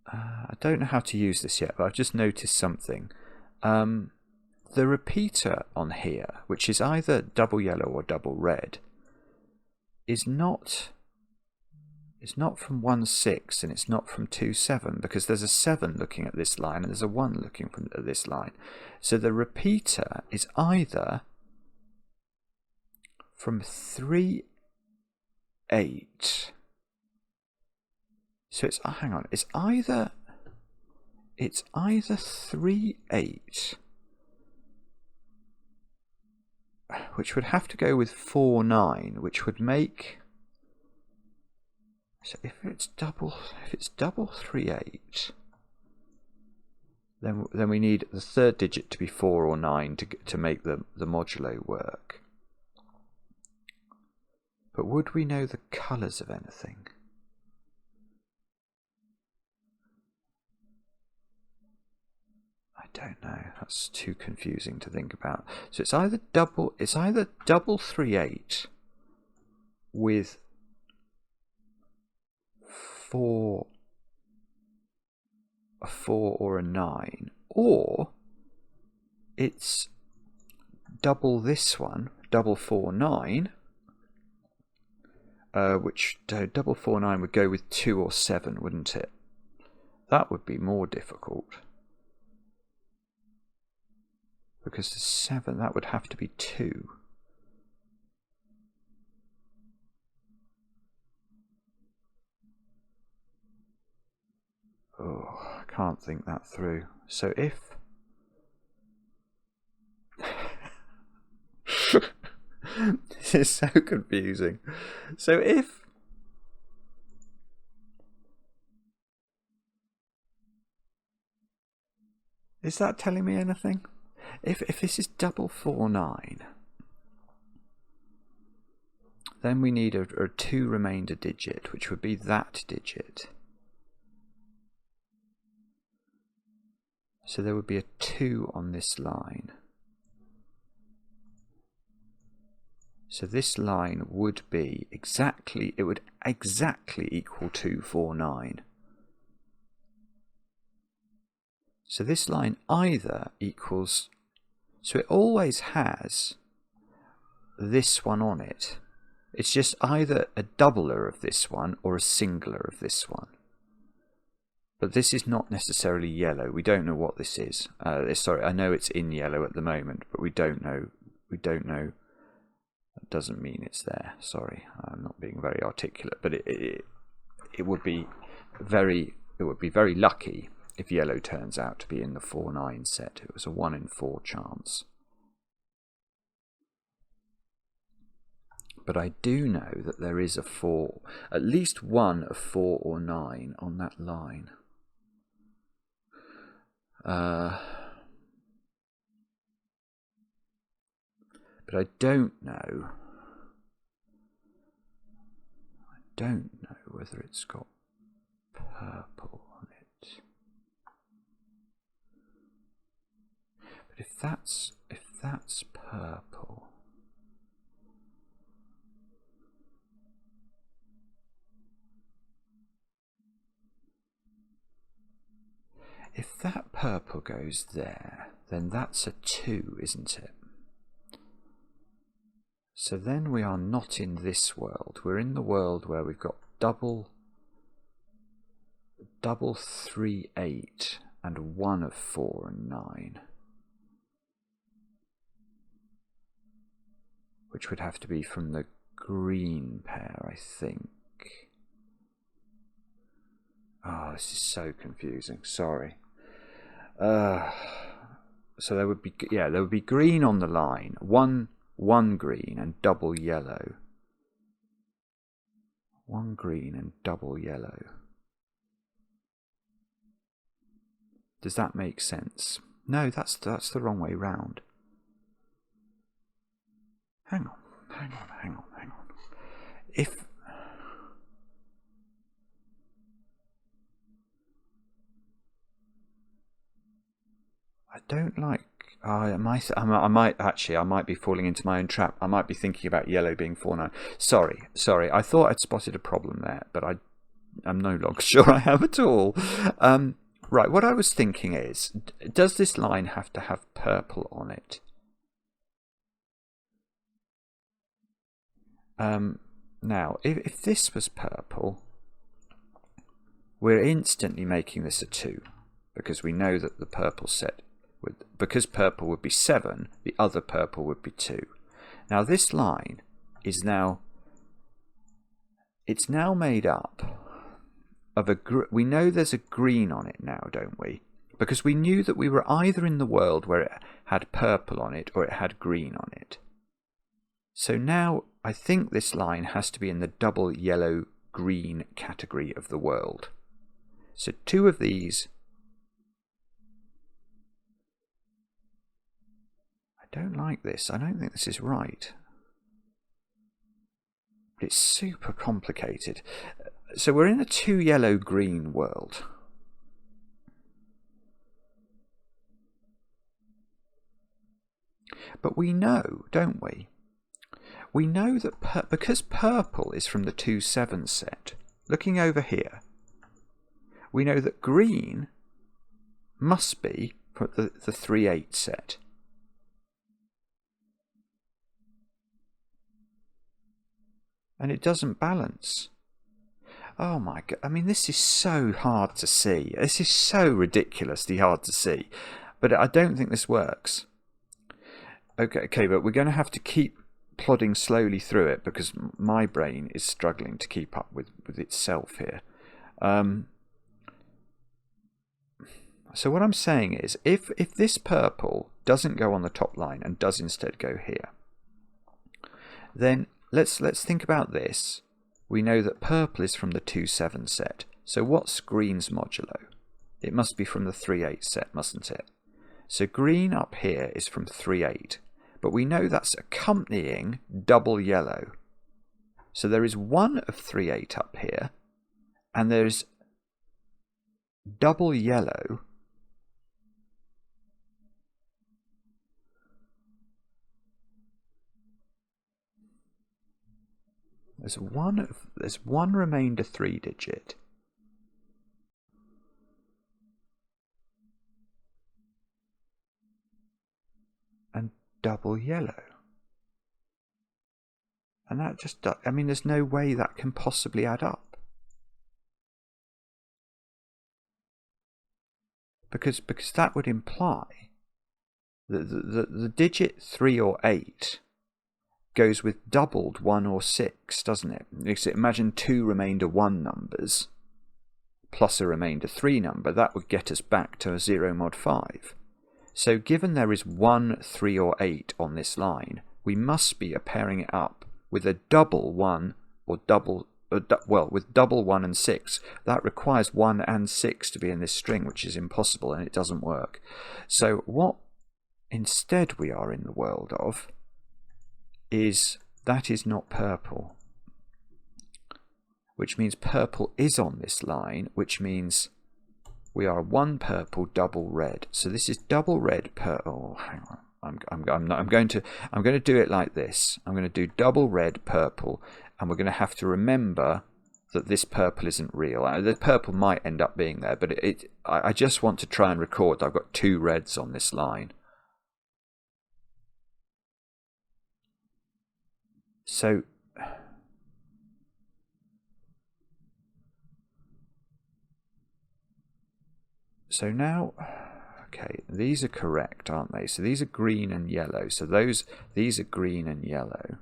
I don't know how to use this yet, but I've just noticed something. The repeater on here, which is either double yellow or double red, is not from 1-6 and it's not from 2-7, because there's a 7 looking at this line and there's a 1 looking at this line. So the repeater is either from 3-8. So it's, hang on, it's either 3-8, which would have to go with 4-9, which would make... So if it's double 3-8, then we need the third digit to be 4 or 9 to make the modulo work. But would we know the colours of anything? I don't know. That's too confusing to think about. So it's either double 3-8 with 4, a 4 or a 9, or it's double this one, double 4-9, which double 4-9 would go with 2 or 7, wouldn't it? That would be more difficult. Because the 7, that would have to be 2. Oh, I can't think that through. So if... This is so confusing. So if... Is that telling me anything? If this is double 4-9, then we need a 2 remainder digit, which would be that digit. So there would be a 2 on this line. So this line would be exactly, it would exactly equal 249. So this line either equals, so it always has this one on it. It's just either a doubler of this one or a singular of this one. But this is not necessarily yellow. We don't know what this is. Sorry, I know it's in yellow at the moment, but we don't know. That doesn't mean it's there. Sorry, I'm not being very articulate. But it would be very lucky if yellow turns out to be in the 4-9 set. It was a 1 in 4 chance. But I do know that there is a 4, at least one of 4 or 9 on that line. But I don't know. Whether it's got purple on it. But if that's purple, if that purple goes there, then that's a 2, isn't it? So then we are not in this world. We're in the world where we've got double 3, 8 and 1 of 4 and 9. Which would have to be from the green pair, I think. Oh, this is so confusing. Sorry. So there would be green on the line. One green and double yellow. 1 green and double yellow. Does that make sense? No, that's the wrong way round. Hang on. If I don't like, I might be falling into my own trap. I might be thinking about yellow being 4-9. Sorry. I thought I'd spotted a problem there, but I'm no longer sure I have at all. Right, what I was thinking is, does this line have to have purple on it? Now, if this was purple, we're instantly making this a 2, because we know that the purple set, because purple would be 7, the other purple would be 2. Now this line is now made up of we know there's a green on it now, don't we? Because we knew that we were either in the world where it had purple on it or it had green on it. So now I think this line has to be in the double yellow-green category of the world. So 2 of these. I don't like this. I don't think this is right. But it's super complicated. So we're in a 2 yellow-green world. But we know, don't we? We know that because purple is from the 2-7 set, looking over here, we know that green must be from the 3-8 set. And it doesn't balance. Oh my God, I mean, this is so hard to see. This is so ridiculously hard to see. But I don't think this works. Okay, but we're going to have to keep plodding slowly through it because my brain is struggling to keep up with itself here. So what I'm saying is, if this purple doesn't go on the top line and does instead go here, then let's think about this. We know that purple is from the 2-7 set. So what's green's modulo? It must be from the 3-8 set, mustn't it? So green up here is from 3-8. But we know that's accompanying double yellow. So there is 1 of 3-8 up here, and there's double yellow There's one remainder 3-digit. And double yellow. And that just, I mean, there's no way that can possibly add up. Because that would imply that the digit 3 or 8 goes with doubled 1 or 6, doesn't it? Because imagine 2 remainder 1 numbers plus a remainder 3 number. That would get us back to a 0 mod 5. So given there is 1, 3 or 8 on this line, we must be pairing it up with a double 1 or with double 1 and 6. That requires 1 and 6 to be in this string, which is impossible, and it doesn't work. So what instead we are in the world of is that is not purple, which means purple is on this line, which means we are 1 purple, double red. So this is double red purple. Oh, hang on. I'm going to do it like this. I'm going to do double red purple, and we're going to have to remember that this purple isn't real. The purple might end up being there, but I just want to try and record that I've got 2 reds on this line. So now, okay, these are correct, aren't they? So these are green and yellow. So these are green and yellow.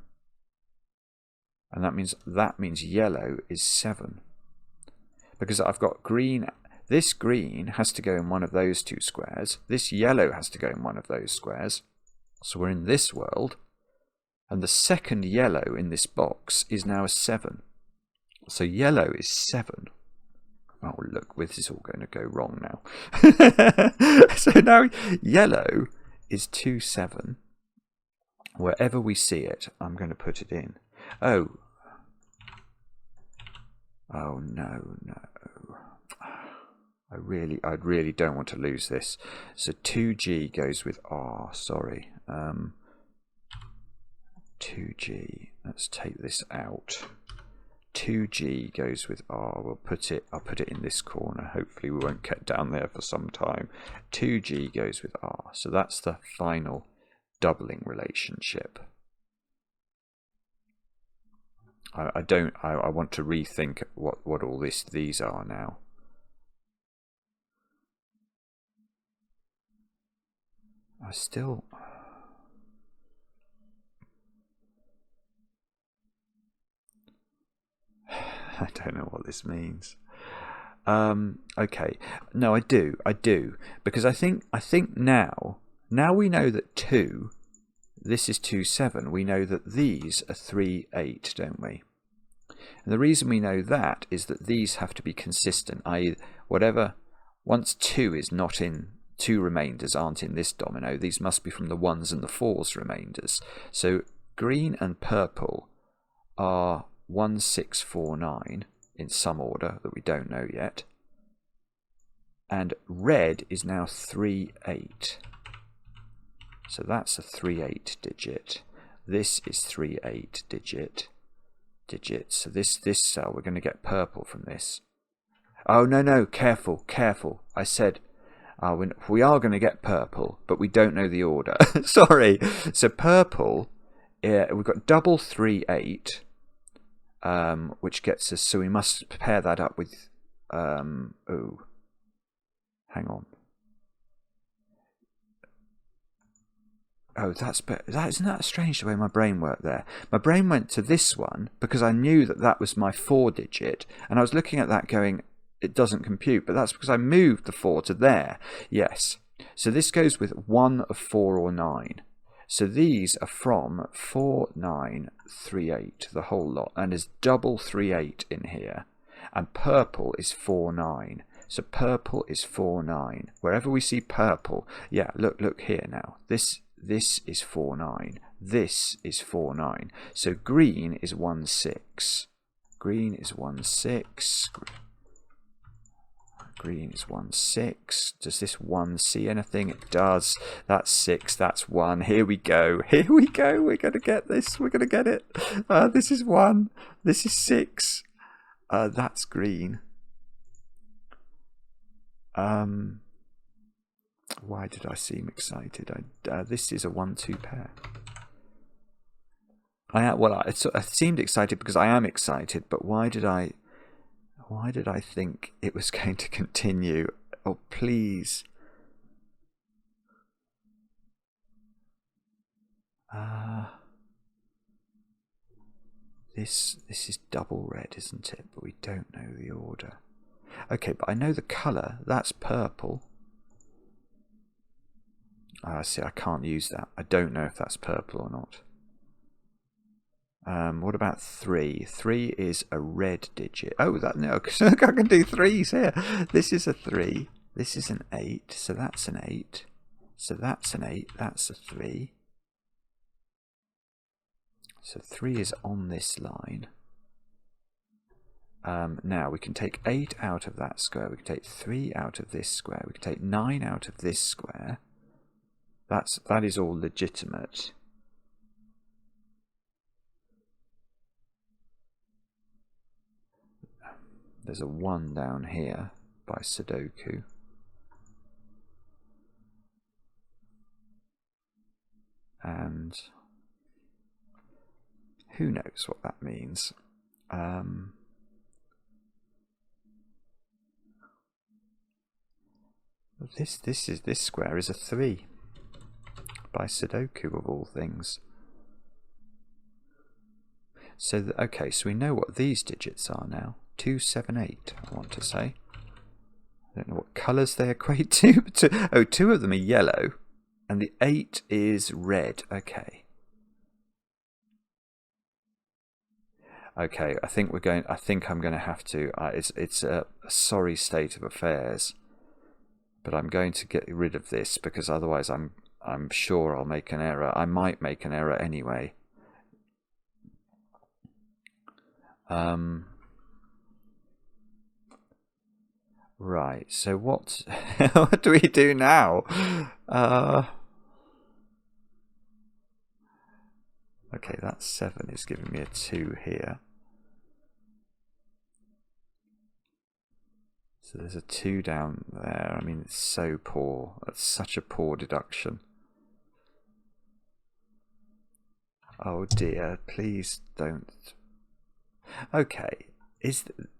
And that means yellow is 7. Because I've got green, this green has to go in one of those 2 squares. This yellow has to go in one of those squares. So we're in this world. And the second yellow in this box is now a 7. So yellow is 7. Oh, look, this is all going to go wrong now. So now yellow is 2, 7. Wherever we see it, I'm going to put it in. Oh no. I really don't want to lose this. So 2G goes with R. Sorry. 2G. Let's take this out. 2G goes with R. I'll put it in this corner. Hopefully we won't get down there for some time. 2G goes with R. So that's the final doubling relationship. I want to rethink what all these are now. I don't know what this means. Okay, no, I do, because I think now we know that 2. This is 2, 7. We know that these are 3, 8, don't we? And the reason we know that is that these have to be consistent, i.e. whatever, once 2 is not in, 2 remainders aren't in this domino, these must be from the 1s and the 4s remainders. So green and purple are 1, 6, 4, 9 in some order that we don't know yet. And red is now 3, 8. So that's a 3, 8 digit. This is 3, 8 digit. So this cell, we're going to get purple from this. Oh, no, careful. I said we are going to get purple, but we don't know the order. Sorry. So purple, we've got double 3, 8, which gets us, so we must pair that up with, hang on. Oh, isn't that strange the way my brain worked there? My brain went to this one because I knew that was my 4 digit, and I was looking at that going, it doesn't compute, but that's because I moved the 4 to there. Yes. So this goes with 1 of 4 or 9. So these are from 4, 9, 3, 8, the whole lot, and there's double 3, 8 in here, and purple is 4, 9. So purple is 4, 9. Wherever we see purple, yeah, look here now. This is 4, 9. This is 4, 9. So green is 1, 6. Green is 1, 6. Green is 1, 6. Does this 1 see anything? It does. That's 6. That's 1. Here we go. Here we go. We're going to get this. We're going to get it. This is 1. This is 6. That's green. Why did I seem excited? This is a 1-2 pair. I seemed excited because I am excited, but why did I think it was going to continue? Oh, please. This is double red, isn't it? But we don't know the order. Okay, but I know the colour. That's purple. See, I can't use that. I don't know if that's purple or not. What about 3? 3 is a red digit. Oh, no, because I can do 3s here. This is a 3. This is an 8. So that's an 8. So that's an 8. That's a 3. So 3 is on this line. Now we can take 8 out of that square. We can take 3 out of this square. We can take 9 out of this square. That is all legitimate. There's a 1 down here by Sudoku. And who knows what that means. This square is a 3 by Sudoku, of all things. So okay, so we know what these digits are now. 2, 7, 8, I want to say. I don't know what colours they equate to. Oh, 2 of them are yellow, and the 8 is red. Okay. Okay, I think I'm going to have to. It's a sorry state of affairs, but I'm going to get rid of this because otherwise I'm sure I'll make an error. I might make an error anyway. Right, so what do we do now? Okay, that 7 is giving me a 2 here. So there's a 2 down there. I mean, it's so poor. That's such a poor deduction. Oh dear, please don't. Okay.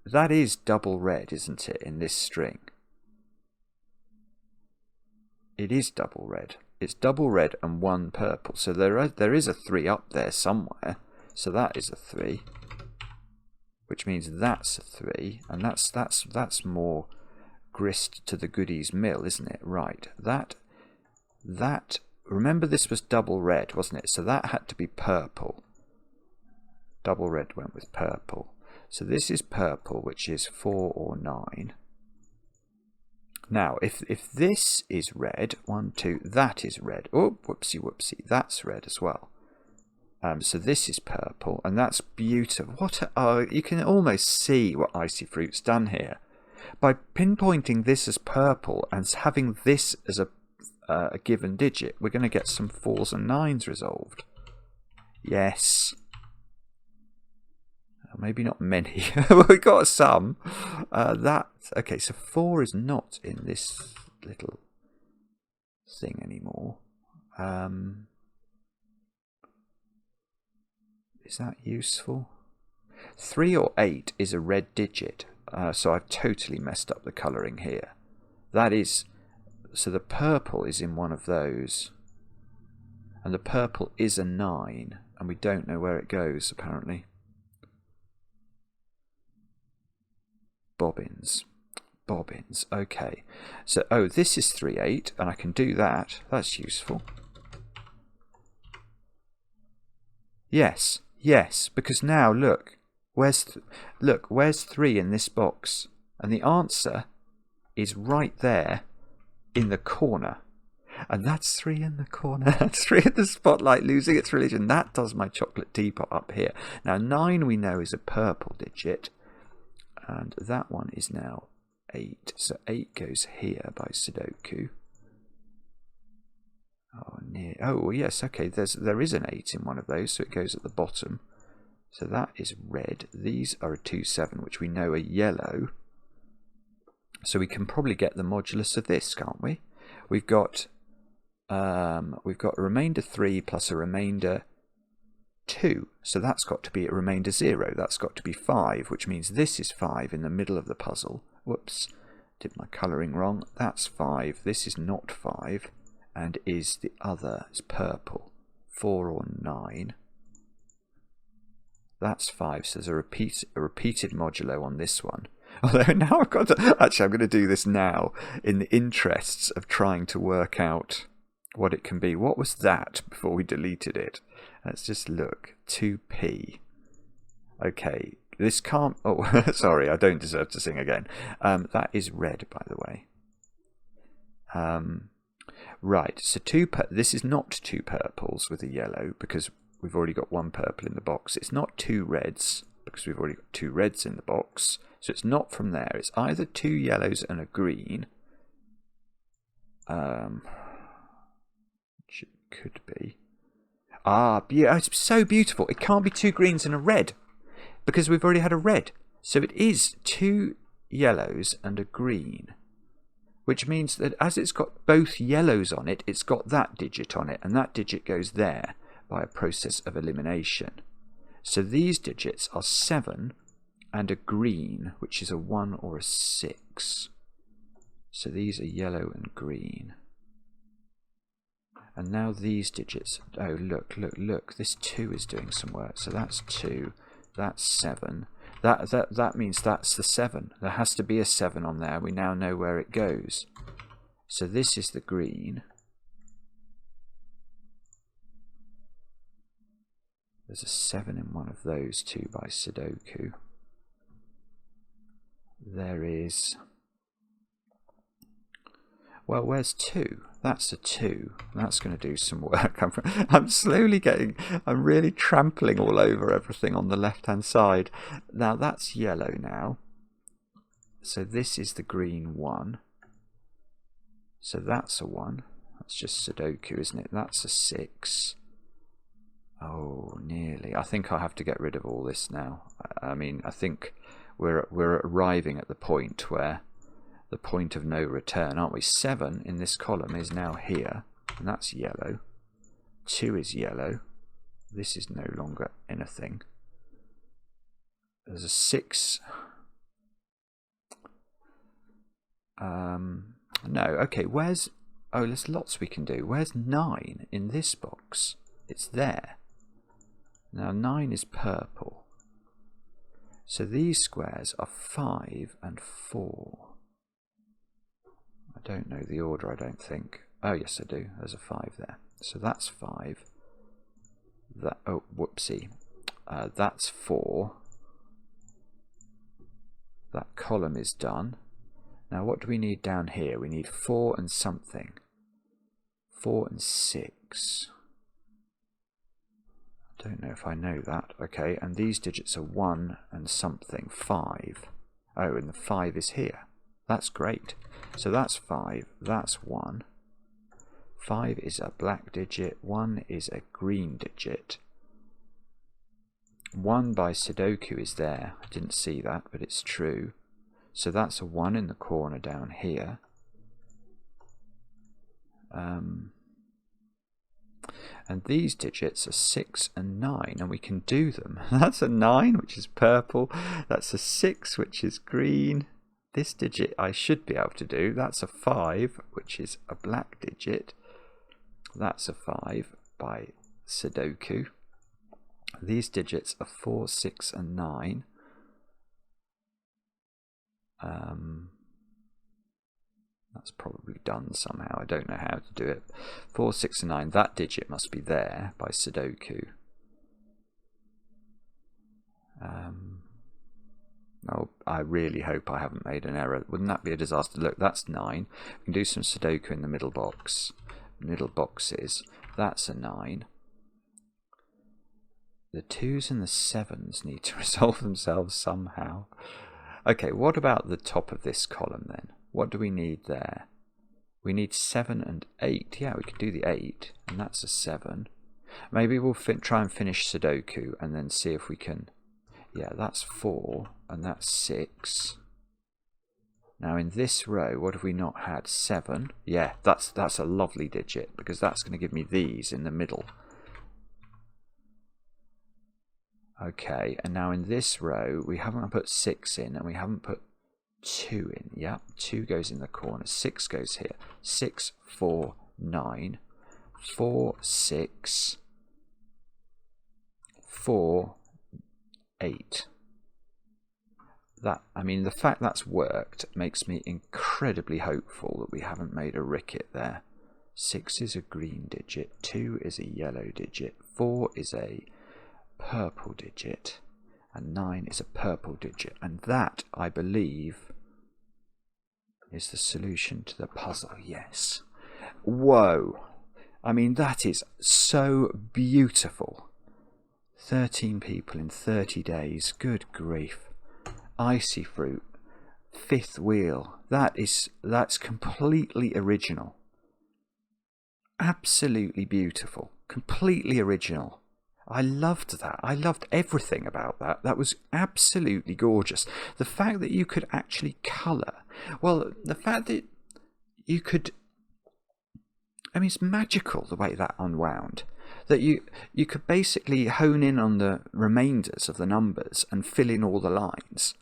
That is double red, isn't it, in this string? It is double red. It's double red and 1 purple. So there is a 3 up there somewhere. So that is a 3, which means that's a 3, and that's more grist to the goodies mill, isn't it? Right. That. Remember, this was double red, wasn't it? So that had to be purple. Double red went with purple. So this is purple, which is 4 or 9. Now, if this is red, 1, 2, that is red. Oh, whoopsie, whoopsie, that's red as well. So this is purple, and that's beautiful. You can almost see what IcyFruit's done here. By pinpointing this as purple and having this as a given digit, we're going to get some 4s and 9s resolved. Yes. Maybe not many. We got some. Okay, so 4 is not in this little thing anymore. Is that useful? 3 or 8 is a red digit, so I've totally messed up the colouring here. That is, so the purple is in one of those, and the purple is a 9, and we don't know where it goes apparently. Bobbins, okay. So, oh, this is 3, 8, and I can do that. That's useful. Yes, because now look, where's 3 in this box? And the answer is right there in the corner. And that's 3 in the corner. That's 3 in the spotlight, losing its religion. That does my chocolate teapot up here. Now 9 we know is a purple digit. And that one is now 8. So 8 goes here by Sudoku. Oh yes, okay, there is an 8 in one of those, so it goes at the bottom. So that is red. These are a 2, 7, which we know are yellow. So we can probably get the modulus of this, can't we? We've got a remainder 3 plus a remainder 2. So that's got to be a remainder 0. That's got to be 5, which means this is 5 in the middle of the puzzle. Whoops, did my colouring wrong. That's 5. This is not 5. And is the other, it's purple. 4 or 9. That's 5. So there's a repeated modulo on this one. Although now I've got to, actually I'm going to do this now in the interests of trying to work out what it can be. What was that before we deleted it? Let's just look. 2p. Okay, this can't, oh, sorry, I don't deserve to sing again. That is red, by the way. Right, so this is not 2 purples with a yellow because we've already got 1 purple in the box. It's not 2 reds because we've already got 2 reds in the box. So it's not from there. It's either 2 yellows and a green. Which it could be. Ah, yeah, it's so beautiful. It can't be 2 greens and a red because we've already had a red. So it is 2 yellows and a green. Which means that as it's got both yellows on it, it's got that digit on it. And that digit goes there by a process of elimination. So these digits are 7 and a green, which is a 1 or a 6. So these are yellow and green. And now these digits, oh look, look, look, this 2 is doing some work. So that's 2, that's 7. That means that's the 7. There has to be a 7 on there. We now know where it goes. So this is the green. There's a 7 in one of those 2 by Sudoku. There is... Well, where's 2? That's a 2. That's going to do some work. I'm slowly I'm really trampling all over everything on the left-hand side. Now, that's yellow now. So this is the green 1. So that's a 1. That's just Sudoku, isn't it? That's a 6. Oh, nearly. I think I have to get rid of all this now. I mean, I think we're arriving at the point where... the point of no return, aren't we? 7 in this column is now here, and that's yellow. 2 is yellow. This is no longer anything. There's a 6. No, okay, where's... Oh, there's lots we can do. Where's 9 in this box? It's there. Now 9 is purple. So these squares are 5 and 4. I don't know the order, I don't think. Oh, yes, I do. There's a 5 there. So that's 5. That, oh, whoopsie. That's 4. That column is done. Now, what do we need down here? We need 4 and something. 4 and 6. I don't know if I know that. Okay, and these digits are 1 and something. 5. Oh, and the 5 is here. That's great. So that's 5, that's 1. 5 is a black digit, 1 is a green digit. 1 by Sudoku is there. I didn't see that, but it's true. So that's a 1 in the corner down here. And these digits are 6 and 9, and we can do them. That's a 9, which is purple. That's a 6, which is green. This digit I should be able to do. That's a 5, which is a black digit. That's a 5 by Sudoku. These digits are 4, 6, and 9. That's probably done somehow. I don't know how to do it. 4, 6, and 9. That digit must be there by Sudoku. Oh, I really hope I haven't made an error. Wouldn't that be a disaster? Look, that's 9. We can do some Sudoku in the middle box. Middle boxes. That's a 9. The 2s and the 7s need to resolve themselves somehow. Okay, what about the top of this column then? What do we need there? We need 7 and 8. Yeah, we can do the 8, and that's a 7. Maybe we'll try and finish Sudoku and then see if we can... Yeah, that's 4, and that's 6. Now in this row, what have we not had? 7. Yeah, that's a lovely digit, because that's going to give me these in the middle. Okay, and now in this row, we haven't put 6 in, and we haven't put 2 in. Yeah, 2 goes in the corner, 6 goes here. 6, 4, 9. 4, 6. 4, 8. That, I mean, the fact that's worked makes me incredibly hopeful that we haven't made a ricket there. 6 is a green digit, 2 is a yellow digit, 4 is a purple digit, and 9 is a purple digit. And that, I believe, is the solution to the puzzle. Yes. Whoa. I mean, that is so beautiful. 13 people in 30 days. Good grief. IcyFruit, 5th wheel. That's completely original. Absolutely beautiful. Completely original. I loved that. I loved everything about that. That was absolutely gorgeous. The fact that you could actually colour. Well, the fact that you could... I mean, it's magical the way that unwound. That you could basically hone in on the remainders of the numbers and fill in all the lines.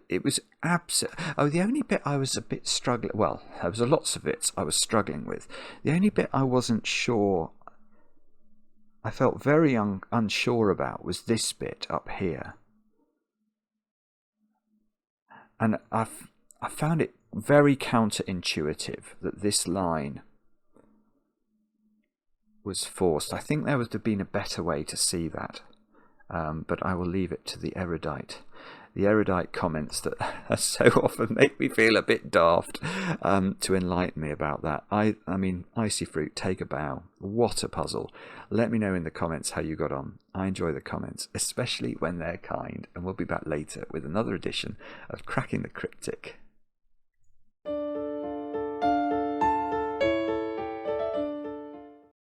It was absolute. Oh, the only bit I was a bit struggling. Well, there was lots of bits I was struggling with. The only bit I wasn't sure. I felt very unsure about was this bit up here, and I found it very counterintuitive that this line was forced. I think there would have been a better way to see that, but I will leave it to the erudite. The erudite comments that so often make me feel a bit daft to enlighten me about that. I mean, IcyFruit, take a bow. What a puzzle. Let me know in the comments how you got on. I enjoy the comments, especially when they're kind. And we'll be back later with another edition of Cracking the Cryptic.